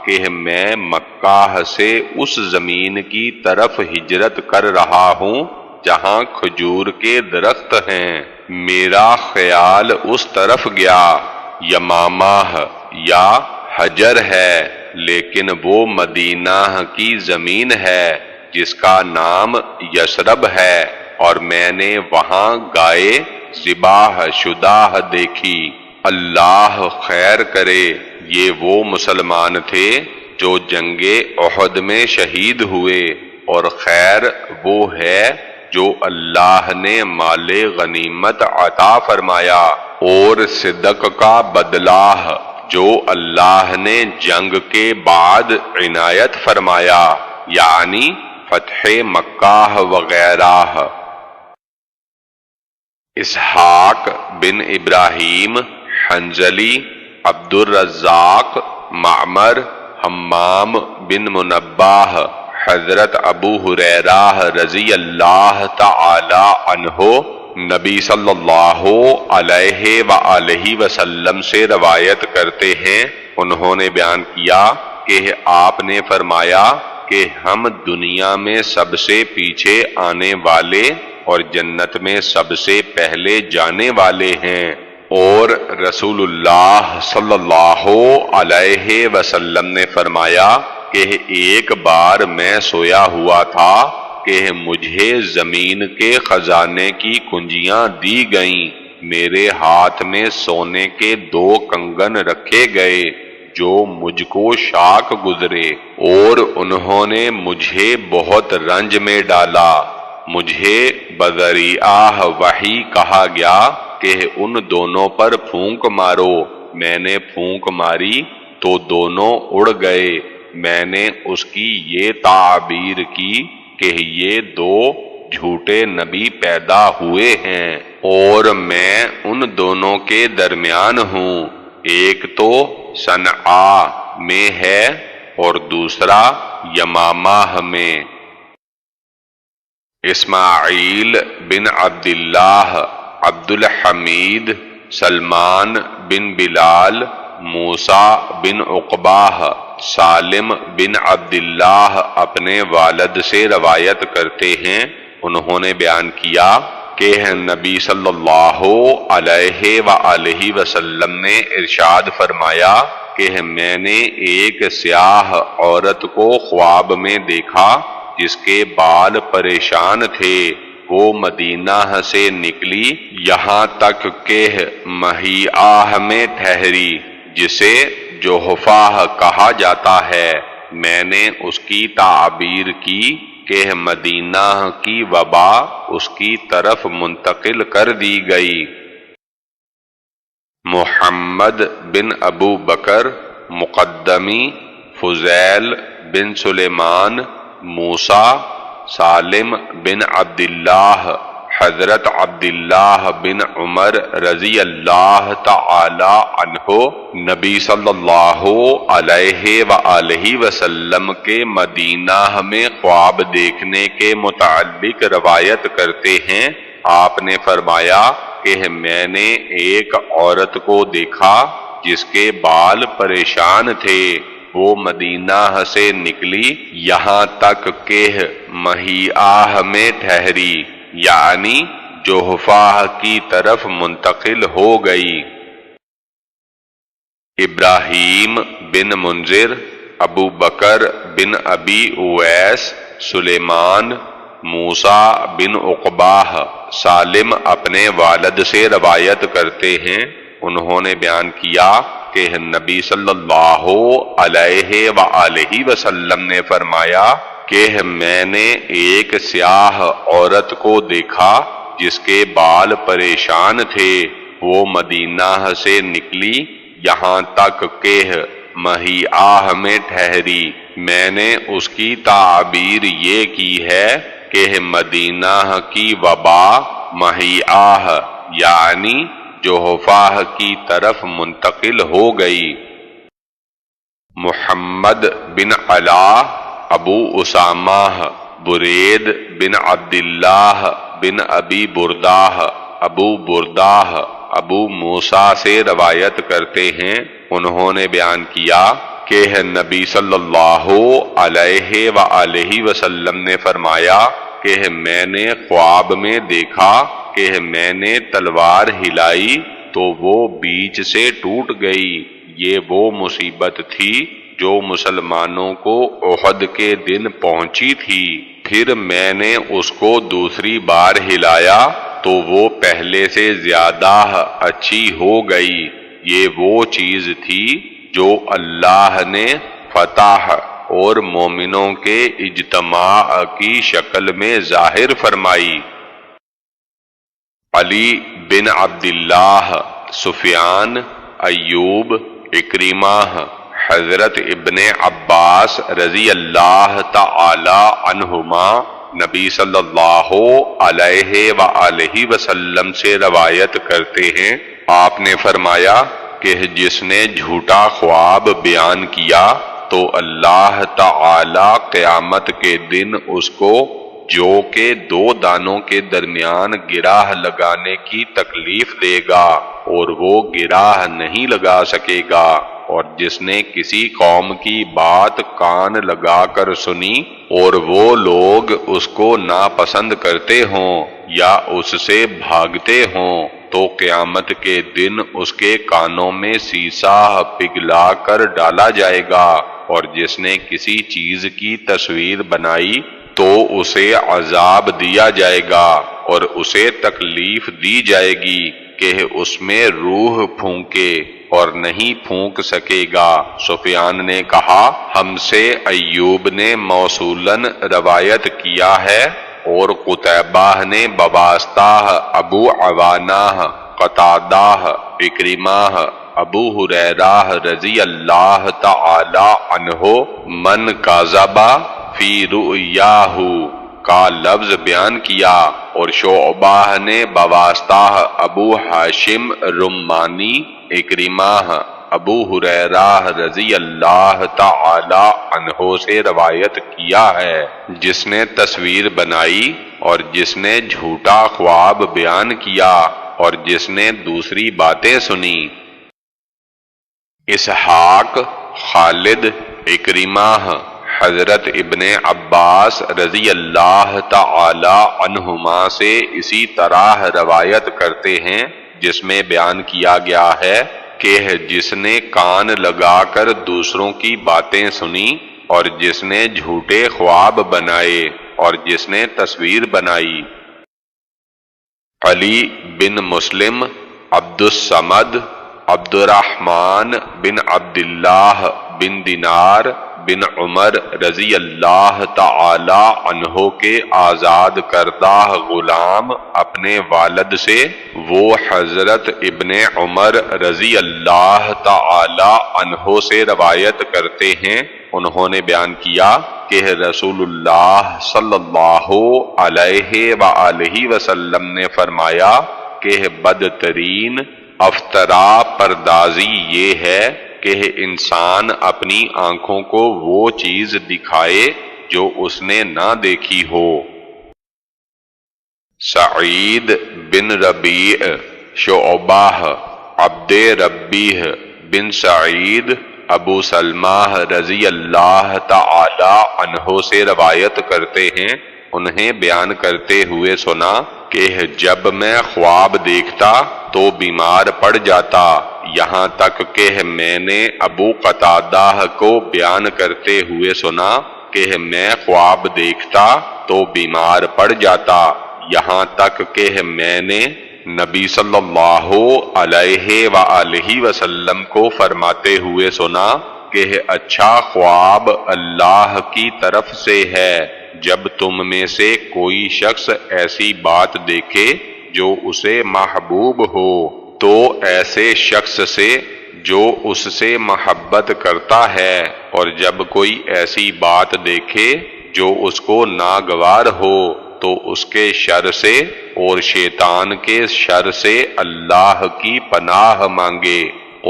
کہ میں مکہ سے اس زمین کی طرف ہجرت کر رہا ہوں جہاں کھجور کے درخت ہیں، میرا خیال اس طرف گیا، یمامہ یا حجر ہے، لیکن وہ مدینہ کی زمین ہے جس کا نام یثرب ہے، اور میں نے وہاں گائے ذبح شدہ دیکھی۔ اللہ خیر کرے، یہ وہ مسلمان تھے جو جنگ احد میں شہید ہوئے، اور خیر وہ ہے جو اللہ نے مال غنیمت عطا فرمایا، اور صدق کا بدلہ جو اللہ نے جنگ کے بعد عنایت فرمایا، یعنی فتح مکہ وغیرہ۔ اسحاق بن ابراہیم حنظلی، عبد الرزاق، معمر، حمام بن منبہ، حضرت ابو ہریرہ رضی اللہ تعالی عنہ نبی صلی اللہ علیہ وآلہ وسلم سے روایت کرتے ہیں، انہوں نے بیان کیا کہ آپ نے فرمایا کہ ہم دنیا میں سب سے پیچھے آنے والے اور جنت میں سب سے پہلے جانے والے ہیں، اور رسول اللہ صلی اللہ علیہ وسلم نے فرمایا کہ ایک بار میں سویا ہوا تھا کہ مجھے زمین کے خزانے کی کنجیاں دی گئیں، میرے ہاتھ میں سونے کے 2 کنگن رکھے گئے جو مجھ کو شاک گزرے، اور انہوں نے مجھے بہت رنج میں ڈالا۔ مجھے بذریعہ وحی کہا گیا کہ ان دونوں پر پھونک مارو، میں نے پھونک ماری تو دونوں اڑ گئے۔ میں نے اس کی یہ تعبیر کی کہ یہ 2 جھوٹے نبی پیدا ہوئے ہیں، اور میں ان دونوں کے درمیان ہوں، ایک تو صنعاء میں ہے اور دوسرا یمامہ میں۔ اسماعیل بن عبداللہ، عبد الحمید، سلمان بن بلال، موسیٰ بن عقبہ، سالم بن عبداللہ اپنے والد سے روایت کرتے ہیں، انہوں نے بیان کیا کہ نبی صلی اللہ علیہ وآلہ وسلم نے ارشاد فرمایا کہ میں نے ایک سیاہ عورت کو خواب میں دیکھا جس کے بال پریشان تھے، وہ مدینہ سے نکلی یہاں تک کہ مہیعہ میں ٹھہری، جسے جوحفہ کہا جاتا ہے، میں نے اس کی تعبیر کی کہ مدینہ کی وبا اس کی طرف منتقل کر دی گئی۔ محمد بن ابو بکر مقدمی، فضیل بن سلیمان، موسیٰ، سالم بن عبداللہ، حضرت عبداللہ بن عمر رضی اللہ تعالی عنہ نبی صلی اللہ علیہ وآلہ وسلم کے مدینہ میں خواب دیکھنے کے متعلق روایت کرتے ہیں۔ آپ نے فرمایا کہ میں نے ایک عورت کو دیکھا جس کے بال پریشان تھے، وہ مدینہ سے نکلی یہاں تک کہ مہیعہ میں ٹھہری، یعنی جوحفہ کی طرف منتقل ہو گئی۔ ابراہیم بن منذر، ابو بکر بن ابی اویس، سلیمان، موسیٰ بن عقبہ، سالم اپنے والد سے روایت کرتے ہیں، انہوں نے بیان کیا کہ نبی صلی اللہ علیہ وآلہ وسلم نے فرمایا کہ میں نے ایک سیاہ عورت کو دیکھا جس کے بال پریشان تھے، وہ مدینہ سے نکلی یہاں تک کہ مہیعہ میں ٹھہری، میں نے اس کی تعبیر یہ کی ہے کہ مدینہ کی وبا مہیعہ یعنی جوحفہ کی طرف منتقل ہو گئی۔ محمد بن علا، ابو اسامہ، برید بن عبداللہ بن ابی بردہ، ابو بردہ ابو موسیٰ سے روایت کرتے ہیں، انہوں نے بیان کیا کہ نبی صلی اللہ علیہ وآلہ وسلم نے فرمایا کہ میں نے خواب میں دیکھا کہ میں نے تلوار ہلائی تو وہ بیچ سے ٹوٹ گئی۔ یہ وہ مصیبت تھی جو مسلمانوں کو احد کے دن پہنچی تھی۔ پھر میں نے اس کو دوسری بار ہلایا تو وہ پہلے سے زیادہ اچھی ہو گئی۔ یہ وہ چیز تھی جو اللہ نے فتح اور مومنوں کے اجتماع کی شکل میں ظاہر فرمائی۔ علی بن عبداللہ، سفیان، ایوب، اکرمہ، حضرت ابن عباس رضی اللہ تعالی عنہما نبی صلی اللہ علیہ وآلہ وسلم سے روایت کرتے ہیں، آپ نے فرمایا کہ جس نے جھوٹا خواب بیان کیا تو اللہ تعالی قیامت کے دن اس کو جو کہ دو دانوں کے درمیان گراہ لگانے کی تکلیف دے گا اور وہ گراہ نہیں لگا سکے گا، اور جس نے کسی قوم کی بات کان لگا کر سنی اور وہ لوگ اس کو ناپسند کرتے ہوں یا اس سے بھاگتے ہوں تو قیامت کے دن اس کے کانوں میں سیسا پگھلا کر ڈالا جائے گا، اور جس نے کسی چیز کی تصویر بنائی تو اسے عذاب دیا جائے گا اور اسے تکلیف دی جائے گی کہ اس میں روح پھونکے اور نہیں پھونک سکے گا۔ سفیان نے کہا، ہم سے ایوب نے موصولاً روایت کیا ہے اور قتیبہ نے بواسطہ ابو عوانہ، قتادہ، اکرمہ، ابو ہریرہ رضی اللہ تعالی عنہ من کذب فی رؤیاہ کا لفظ بیان کیا، اور شعبہ نے بواسطہ ابو ہاشم رمانی، اکرمہ، ابو ہریرہ رضی اللہ تعالی عنہ سے روایت کیا ہے، جس نے تصویر بنائی اور جس نے جھوٹا خواب بیان کیا اور جس نے دوسری باتیں سنی۔ اسحاق، خالد، اکرمہ، حضرت ابن عباس رضی اللہ تعالی عنہما سے اسی طرح روایت کرتے ہیں، جس میں بیان کیا گیا ہے کہ جس نے کان لگا کر دوسروں کی باتیں سنی اور جس نے جھوٹے خواب بنائے اور جس نے تصویر بنائی۔ علی بن مسلم، عبد الصمد، عبد الرحمن بن عبداللہ بن دینار بن عمر رضی اللہ تعالی عنہ کے آزاد کردہ غلام اپنے والد سے وہ حضرت ابن عمر رضی اللہ تعالی عنہ سے روایت کرتے ہیں، انہوں نے بیان کیا کہ رسول اللہ صلی اللہ علیہ وآلہ وسلم نے فرمایا کہ بدترین افطرا پردازی یہ ہے کہ انسان اپنی آنکھوں کو وہ چیز دکھائے جو اس نے نہ دیکھی ہو۔ سعید بن ربیع شعبہ عبد ربیہ بن سعید ابو سلمہ رضی اللہ تعالی عنہ سے روایت کرتے ہیں، انہیں بیان کرتے ہوئے سنا کہ جب میں خواب دیکھتا تو بیمار پڑ جاتا، یہاں تک کہ میں نے ابو قتادہ کو بیان کرتے ہوئے سنا کہ میں خواب دیکھتا تو بیمار پڑ جاتا، یہاں تک کہ میں نے نبی صلی اللہ علیہ وآلہ وسلم کو فرماتے ہوئے سنا کہ اچھا خواب اللہ کی طرف سے ہے، جب تم میں سے کوئی شخص ایسی بات دیکھے جو اسے محبوب ہو تو ایسے شخص سے جو اس سے محبت کرتا ہے، اور جب کوئی ایسی بات دیکھے جو اس کو ناگوار ہو تو اس کے شر سے اور شیطان کے شر سے اللہ کی پناہ مانگے،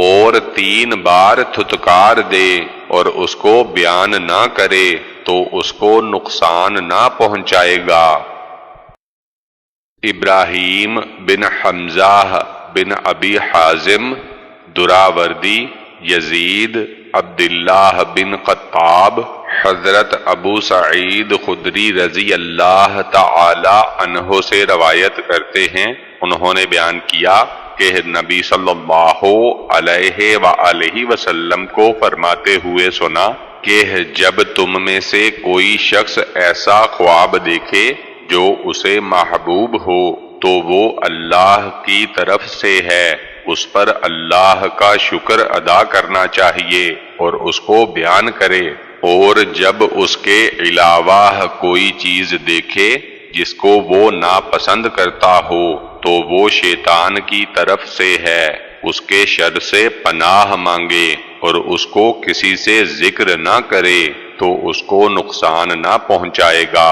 اور 3 بار تھتکار دے اور اس کو بیان نہ کرے تو اس کو نقصان نہ پہنچائے گا۔ ابراہیم بن حمزہ بن ابی حازم دراوردی، یزید عبداللہ بن قطاب، حضرت ابو سعید خدری رضی اللہ تعالی عنہ سے روایت کرتے ہیں، انہوں نے بیان کیا کہ نبی صلی اللہ علیہ وآلہ وسلم کو فرماتے ہوئے سنا کہ جب تم میں سے کوئی شخص ایسا خواب دیکھے جو اسے محبوب ہو تو وہ اللہ کی طرف سے ہے، اس پر اللہ کا شکر ادا کرنا چاہیے اور اس کو بیان کرے، اور جب اس کے علاوہ کوئی چیز دیکھے جس کو وہ ناپسند کرتا ہو تو وہ شیطان کی طرف سے ہے، اس کے شر سے پناہ مانگے اور اس کو کسی سے ذکر نہ کرے تو اس کو نقصان نہ پہنچائے گا۔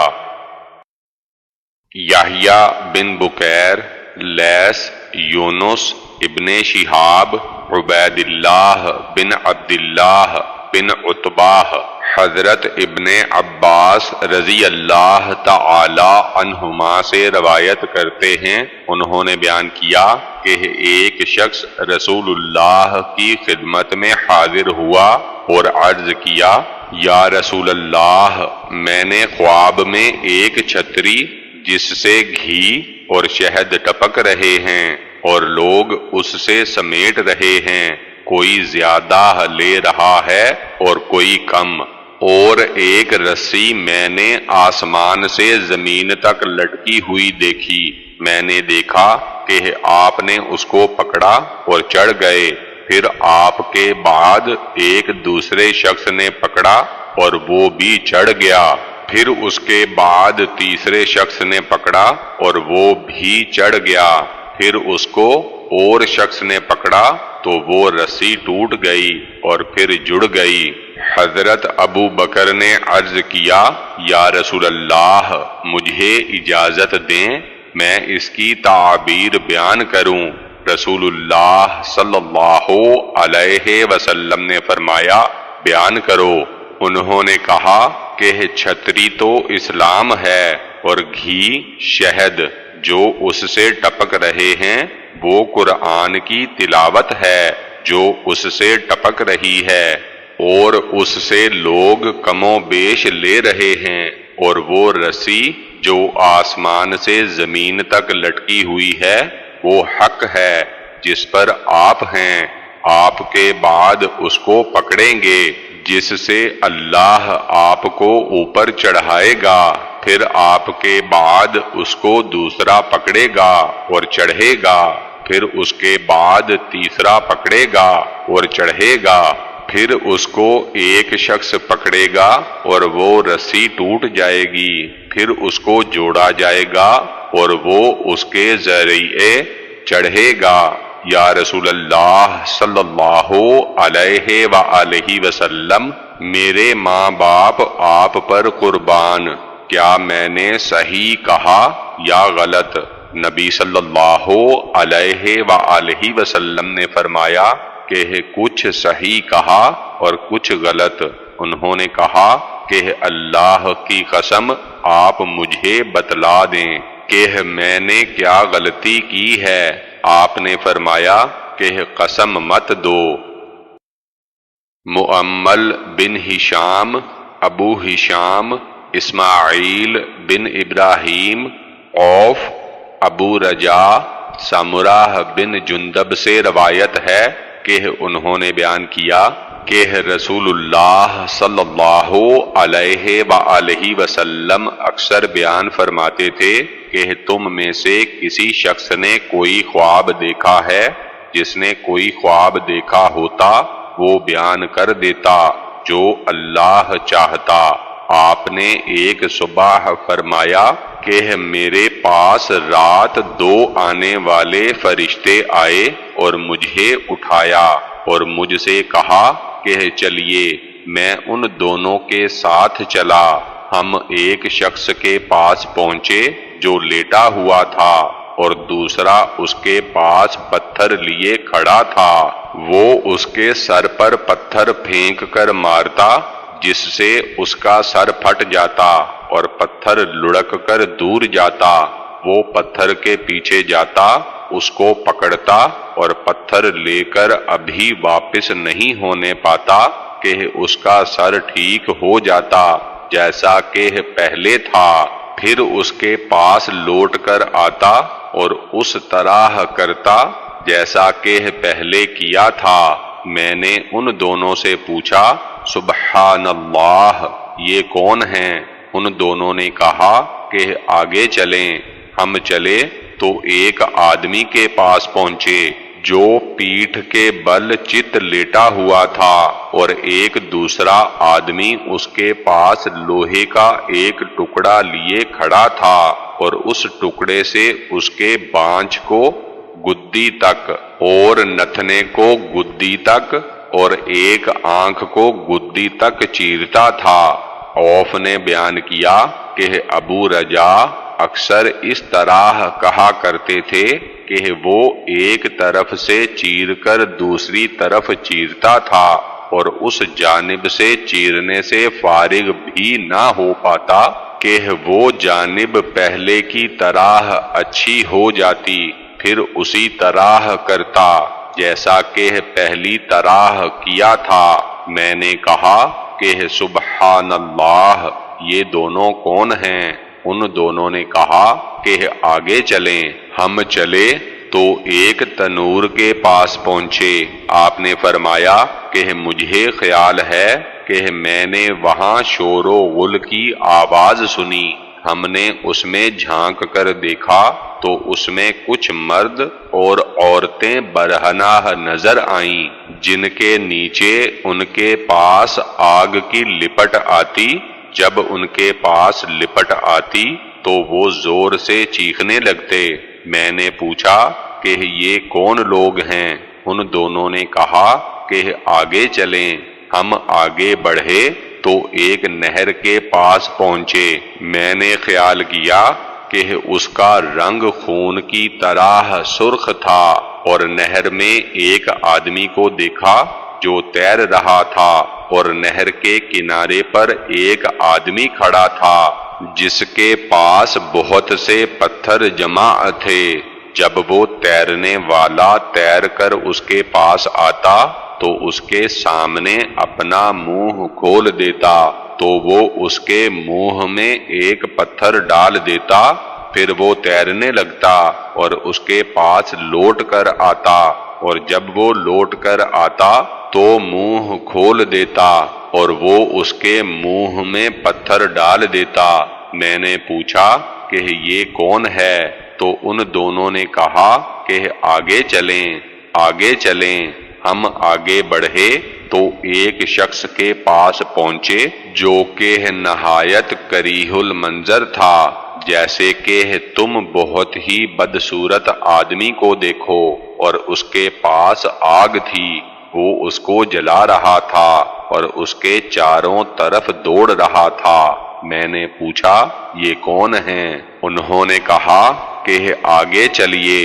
یحییٰ بن بکیر، لیث، یونس ابن شہاب، عبید اللہ بن عبداللہ بن عتبہ، حضرت ابن عباس رضی اللہ تعالی عنہما سے روایت کرتے ہیں، انہوں نے بیان کیا کہ ایک شخص رسول اللہ کی خدمت میں حاضر ہوا اور عرض کیا، یا رسول اللہ، میں نے خواب میں ایک چھتری جس سے گھی اور شہد ٹپک رہے ہیں اور لوگ اس سے سمیٹ رہے ہیں، کوئی زیادہ لے رہا ہے اور کوئی کم، اور ایک رسی میں نے آسمان سے زمین تک لٹکی ہوئی دیکھی، میں نے دیکھا کہ آپ نے اس کو پکڑا اور چڑھ گئے، پھر آپ کے بعد ایک دوسرے شخص نے پکڑا اور وہ بھی چڑھ گیا، پھر اس کے بعد تیسرے شخص نے پکڑا اور وہ بھی چڑھ گیا، پھر اس کو اور شخص نے پکڑا تو وہ رسی ٹوٹ گئی اور پھر جڑ گئی۔ حضرت ابو بکر نے عرض کیا، یا رسول اللہ، مجھے اجازت دیں میں اس کی تعبیر بیان کروں۔ رسول اللہ صلی اللہ علیہ وسلم نے فرمایا، بیان کرو۔ انہوں نے کہا کہ چھتری تو اسلام ہے اور گھی، شہد جو اس سے ٹپک رہے ہیں وہ قرآن کی تلاوت ہے جو اس سے ٹپک رہی ہے، اور اس سے لوگ کم و بیش لے رہے ہیں، اور وہ رسی جو آسمان سے زمین تک لٹکی ہوئی ہے وہ حق ہے جس پر آپ ہیں، آپ کے بعد اس کو پکڑیں گے جس سے اللہ آپ کو اوپر چڑھائے گا، پھر آپ کے بعد اس کو دوسرا پکڑے گا اور چڑھے گا، پھر اس کے بعد تیسرا پکڑے گا اور چڑھے گا، پھر اس کو ایک شخص پکڑے گا اور وہ رسی ٹوٹ جائے گی، پھر اس کو جوڑا جائے گا اور وہ اس کے ذریعے چڑھے گا۔ یا رسول اللہ صلی اللہ علیہ وآلہ وسلم، میرے ماں باپ آپ پر قربان، کیا میں نے صحیح کہا یا غلط؟ نبی صلی اللہ علیہ وآلہ وسلم نے فرمایا کہ کچھ صحیح کہا اور کچھ غلط۔ انہوں نے کہا کہ اللہ کی قسم آپ مجھے بتلا دیں کہ میں نے کیا غلطی کی ہے۔ آپ نے فرمایا کہ قسم مت دو۔ مؤمل بن ہشام، ابو ہشام، اسماعیل بن ابراہیم، عوف، ابو رجا، سمرہ بن جندب سے روایت ہے کہ انہوں نے بیان کیا کہ رسول اللہ صلی اللہ علیہ وآلہ وسلم اکثر بیان فرماتے تھے کہ تم میں سے کسی شخص نے کوئی خواب دیکھا ہے، جس نے کوئی خواب دیکھا ہوتا وہ بیان کر دیتا جو اللہ چاہتا۔ آپ نے ایک صبح فرمایا کہ میرے پاس رات 2 آنے والے فرشتے آئے اور مجھے اٹھایا اور مجھ سے کہا کہ چلیے، میں ان دونوں کے ساتھ چلا۔ ہم ایک شخص کے پاس پہنچے جو لیٹا ہوا تھا اور دوسرا اس کے پاس پتھر لیے کھڑا تھا۔ وہ اس کے سر پر پتھر پھینک کر مارتا، جس سے اس کا سر پھٹ جاتا اور پتھر لڑک کر دور جاتا۔ وہ پتھر کے پیچھے جاتا، اس کو پکڑتا اور پتھر لے کر ابھی واپس نہیں ہونے پاتا کہ اس کا سر ٹھیک ہو جاتا جیسا کہ پہلے تھا۔ پھر اس کے پاس لوٹ کر آتا اور اس طرح کرتا جیسا کہ پہلے کیا تھا۔ میں نے ان دونوں سے پوچھا، سبحان اللہ، یہ کون ہیں؟ ان دونوں نے کہا کہ آگے چلیں۔ ہم چلے تو ایک آدمی کے پاس پہنچے جو پیٹھ کے بل چت لیٹا ہوا تھا، اور ایک دوسرا آدمی اس کے پاس لوہے کا ایک ٹکڑا لیے کھڑا تھا، اور اس ٹکڑے سے اس کے بانجھ کو گدی تک اور نتنے کو گدی تک اور ایک آنکھ کو گدی تک چیرتا تھا۔ عوف نے بیان کیا کہ ابو رجا اکثر اس طرح کہا کرتے تھے کہ وہ ایک طرف سے چیر کر دوسری طرف چیرتا تھا اور اس جانب سے چیرنے سے فارغ بھی نہ ہو پاتا کہ وہ جانب پہلے کی طرح اچھی ہو جاتی، پھر اسی طرح کرتا جیسا کہ پہلی طرح کیا تھا۔ میں نے کہا کہ سبحان اللہ، یہ دونوں کون ہیں؟ ان دونوں نے کہا کہ آگے چلیں۔ ہم چلے تو ایک تنور کے پاس پہنچے۔ آپ نے فرمایا کہ مجھے خیال ہے کہ میں نے وہاں شور و غل کی آواز سنی۔ ہم نے اس میں جھانک کر دیکھا تو اس میں کچھ مرد اور عورتیں برہنہ نظر آئیں، جن کے نیچے ان کے پاس آگ کی لپٹ آتی۔ جب ان کے پاس لپٹ آتی تو وہ زور سے چیخنے لگتے۔ میں نے پوچھا کہ یہ کون لوگ ہیں؟ ان دونوں نے کہا کہ آگے چلیں۔ ہم آگے بڑھے تو ایک نہر کے پاس پہنچے۔ میں نے خیال کیا کہ اس کا رنگ خون کی طرح سرخ تھا، اور نہر میں ایک آدمی کو دیکھا جو تیر رہا تھا، اور نہر کے کنارے پر ایک آدمی کھڑا تھا جس کے پاس بہت سے پتھر جمع تھے۔ جب وہ تیرنے والا تیر کر اس کے پاس آتا تو اس کے سامنے اپنا منہ کھول دیتا تو وہ اس کے منہ میں ایک پتھر ڈال دیتا، پھر وہ تیرنے لگتا اور اس کے پاس لوٹ کر آتا، اور جب وہ لوٹ کر آتا تو منہ کھول دیتا اور وہ اس کے منہ میں پتھر ڈال دیتا۔ میں نے پوچھا کہ یہ کون ہے؟ تو ان دونوں نے کہا کہ آگے چلیں، آگے چلیں۔ ہم آگے بڑھے تو ایک شخص کے پاس پہنچے جو کہ نہایت کریہ المنظر تھا، جیسے کہ تم بہت ہی بدصورت آدمی کو دیکھو، اور اس کے پاس آگ تھی، وہ اس کو جلا رہا تھا اور اس کے چاروں طرف دوڑ رہا تھا۔ میں نے پوچھا یہ کون ہیں؟ انہوں نے کہا کہ آگے چلیے،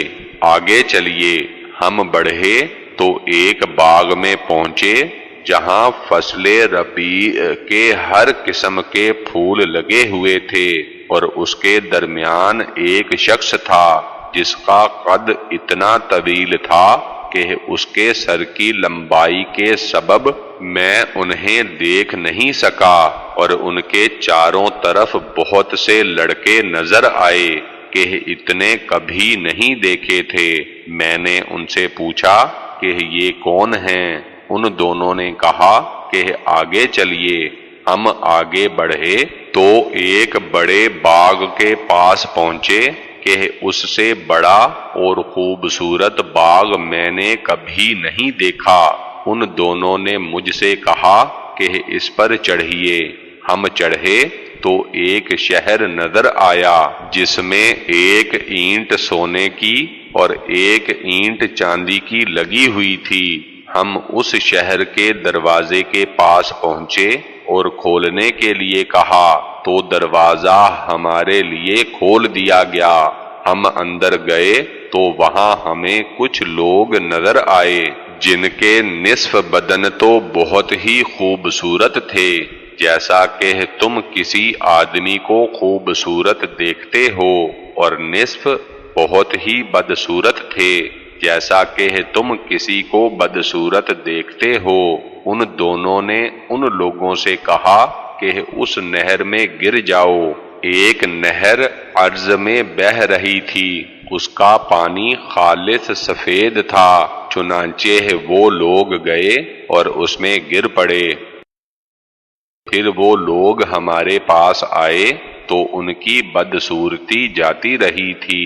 آگے چلیے۔ ہم بڑھے تو ایک باغ میں پہنچے جہاں فصل ربیع کے ہر قسم کے پھول لگے ہوئے تھے، اور اس کے درمیان ایک شخص تھا جس کا قد اتنا طویل تھا کہ اس کے سر کی لمبائی کے سبب میں انہیں دیکھ نہیں سکا، اور ان کے چاروں طرف بہت سے لڑکے نظر آئے کہ اتنے کبھی نہیں دیکھے تھے۔ میں نے ان سے پوچھا کہ یہ کون ہیں؟ ان دونوں نے کہا کہ آگے چلیے۔ ہم آگے بڑھے تو ایک بڑے باغ کے پاس پہنچے کہ اس سے بڑا اور خوبصورت باغ میں نے کبھی نہیں دیکھا۔ ان دونوں نے مجھ سے کہا کہ اس پر چڑھیے۔ ہم چڑھے تو ایک شہر نظر آیا جس میں ایک اینٹ سونے کی اور ایک اینٹ چاندی کی لگی ہوئی تھی۔ ہم اس شہر کے دروازے کے پاس پہنچے اور کھولنے کے لیے کہا تو دروازہ ہمارے لیے کھول دیا گیا۔ ہم اندر گئے تو وہاں ہمیں کچھ لوگ نظر آئے جن کے نصف بدن تو بہت ہی خوبصورت تھے، جیسا کہ تم کسی آدمی کو خوبصورت دیکھتے ہو، اور نصف بہت ہی بدصورت تھے، جیسا کہ تم کسی کو بدصورت دیکھتے ہو۔ ان دونوں نے ان لوگوں سے کہا کہ اس نہر میں گر جاؤ۔ ایک نہر عرض میں بہہ رہی تھی، اس کا پانی خالص سفید تھا، چنانچہ وہ لوگ گئے اور اس میں گر پڑے۔ پھر وہ لوگ ہمارے پاس آئے تو ان کی بدصورتی جاتی رہی تھی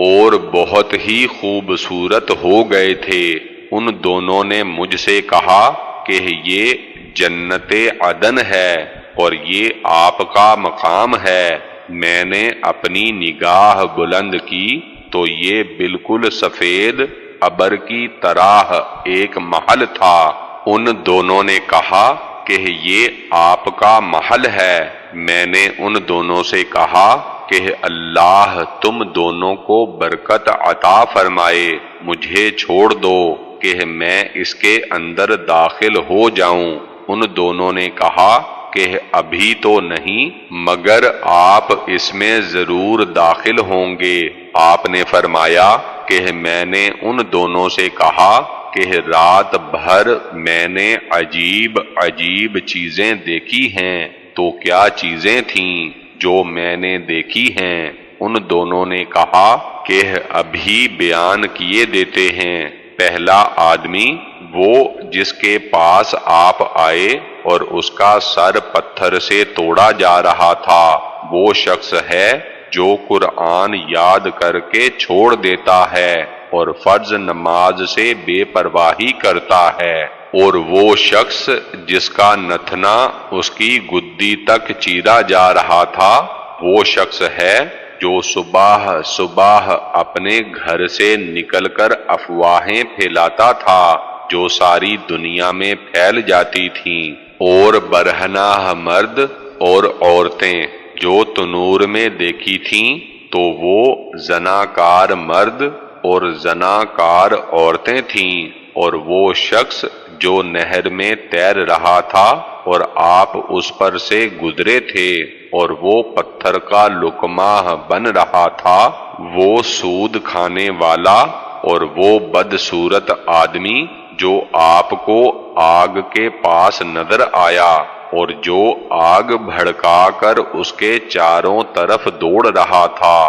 اور بہت ہی خوبصورت ہو گئے تھے۔ ان دونوں نے مجھ سے کہا کہ یہ جنت عدن ہے اور یہ آپ کا مقام ہے۔ میں نے اپنی نگاہ بلند کی تو یہ بالکل سفید ابر کی طرح ایک محل تھا۔ ان دونوں نے کہا کہ یہ آپ کا محل ہے۔ میں نے ان دونوں سے کہا کہ اللہ تم دونوں کو برکت عطا فرمائے، مجھے چھوڑ دو کہ میں اس کے اندر داخل ہو جاؤں۔ ان دونوں نے کہا کہ ابھی تو نہیں، مگر آپ اس میں ضرور داخل ہوں گے۔ آپ نے فرمایا کہ میں نے ان دونوں سے کہا کہ رات بھر میں نے عجیب عجیب چیزیں دیکھی ہیں، تو کیا چیزیں تھیں جو میں نے دیکھی ہیں؟ ان دونوں نے کہا کہ ابھی بیان کیے دیتے ہیں۔ پہلا آدمی وہ جس کے پاس آپ آئے اور اس کا سر پتھر سے توڑا جا رہا تھا، وہ شخص ہے جو قرآن یاد کر کے چھوڑ دیتا ہے اور فرض نماز سے بے پرواہی کرتا ہے، اور وہ شخص جس کا نتنا اس کی گدی تک چیرا جا رہا تھا، وہ شخص ہے جو صبح صبح اپنے گھر سے نکل کر افواہیں پھیلاتا تھا جو ساری دنیا میں پھیل جاتی تھیں، اور برہنہ مرد اور عورتیں جو تنور میں دیکھی تھیں تو وہ زناکار مرد اور زناکار عورتیں تھیں، اور وہ شخص جو نہر میں تیر رہا تھا اور آپ اس پر سے گزرے تھے اور وہ پتھر کا لقمہ بن رہا تھا، وہ سود کھانے والا اور وہ بدصورت آدمی جو آپ کو آگ کے پاس نظر آیا اور جو آگ بھڑکا کر اس کے چاروں طرف دوڑ رہا تھا،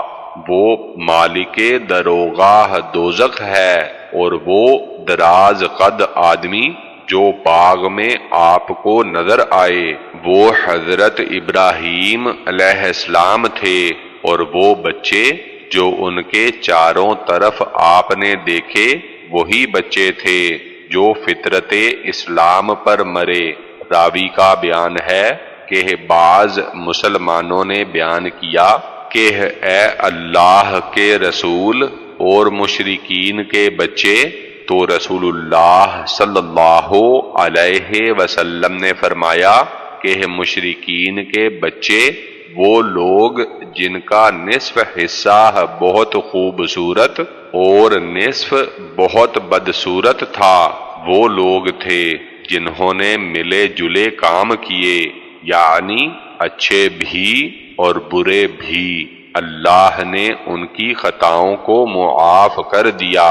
وہ مالک دروگاہ دوزخ ہے، اور وہ دراز قد آدمی جو باغ میں آپ کو نظر آئے، وہ حضرت ابراہیم علیہ السلام تھے، اور وہ بچے جو ان کے چاروں طرف آپ نے دیکھے وہی بچے تھے جو فطرت اسلام پر مرے۔ راوی کا بیان ہے کہ بعض مسلمانوں نے بیان کیا کہ اے اللہ کے رسول اور مشرکین کے بچے، تو رسول اللہ صلی اللہ علیہ وسلم نے فرمایا کہ مشرکین کے بچے وہ لوگ جن کا نصف حصہ بہت خوبصورت اور نصف بہت بدصورت تھا، وہ لوگ تھے جنہوں نے ملے جلے کام کیے، یعنی اچھے بھی اور برے بھی۔ اللہ نے ان کی خطاؤں کو معاف کر دیا۔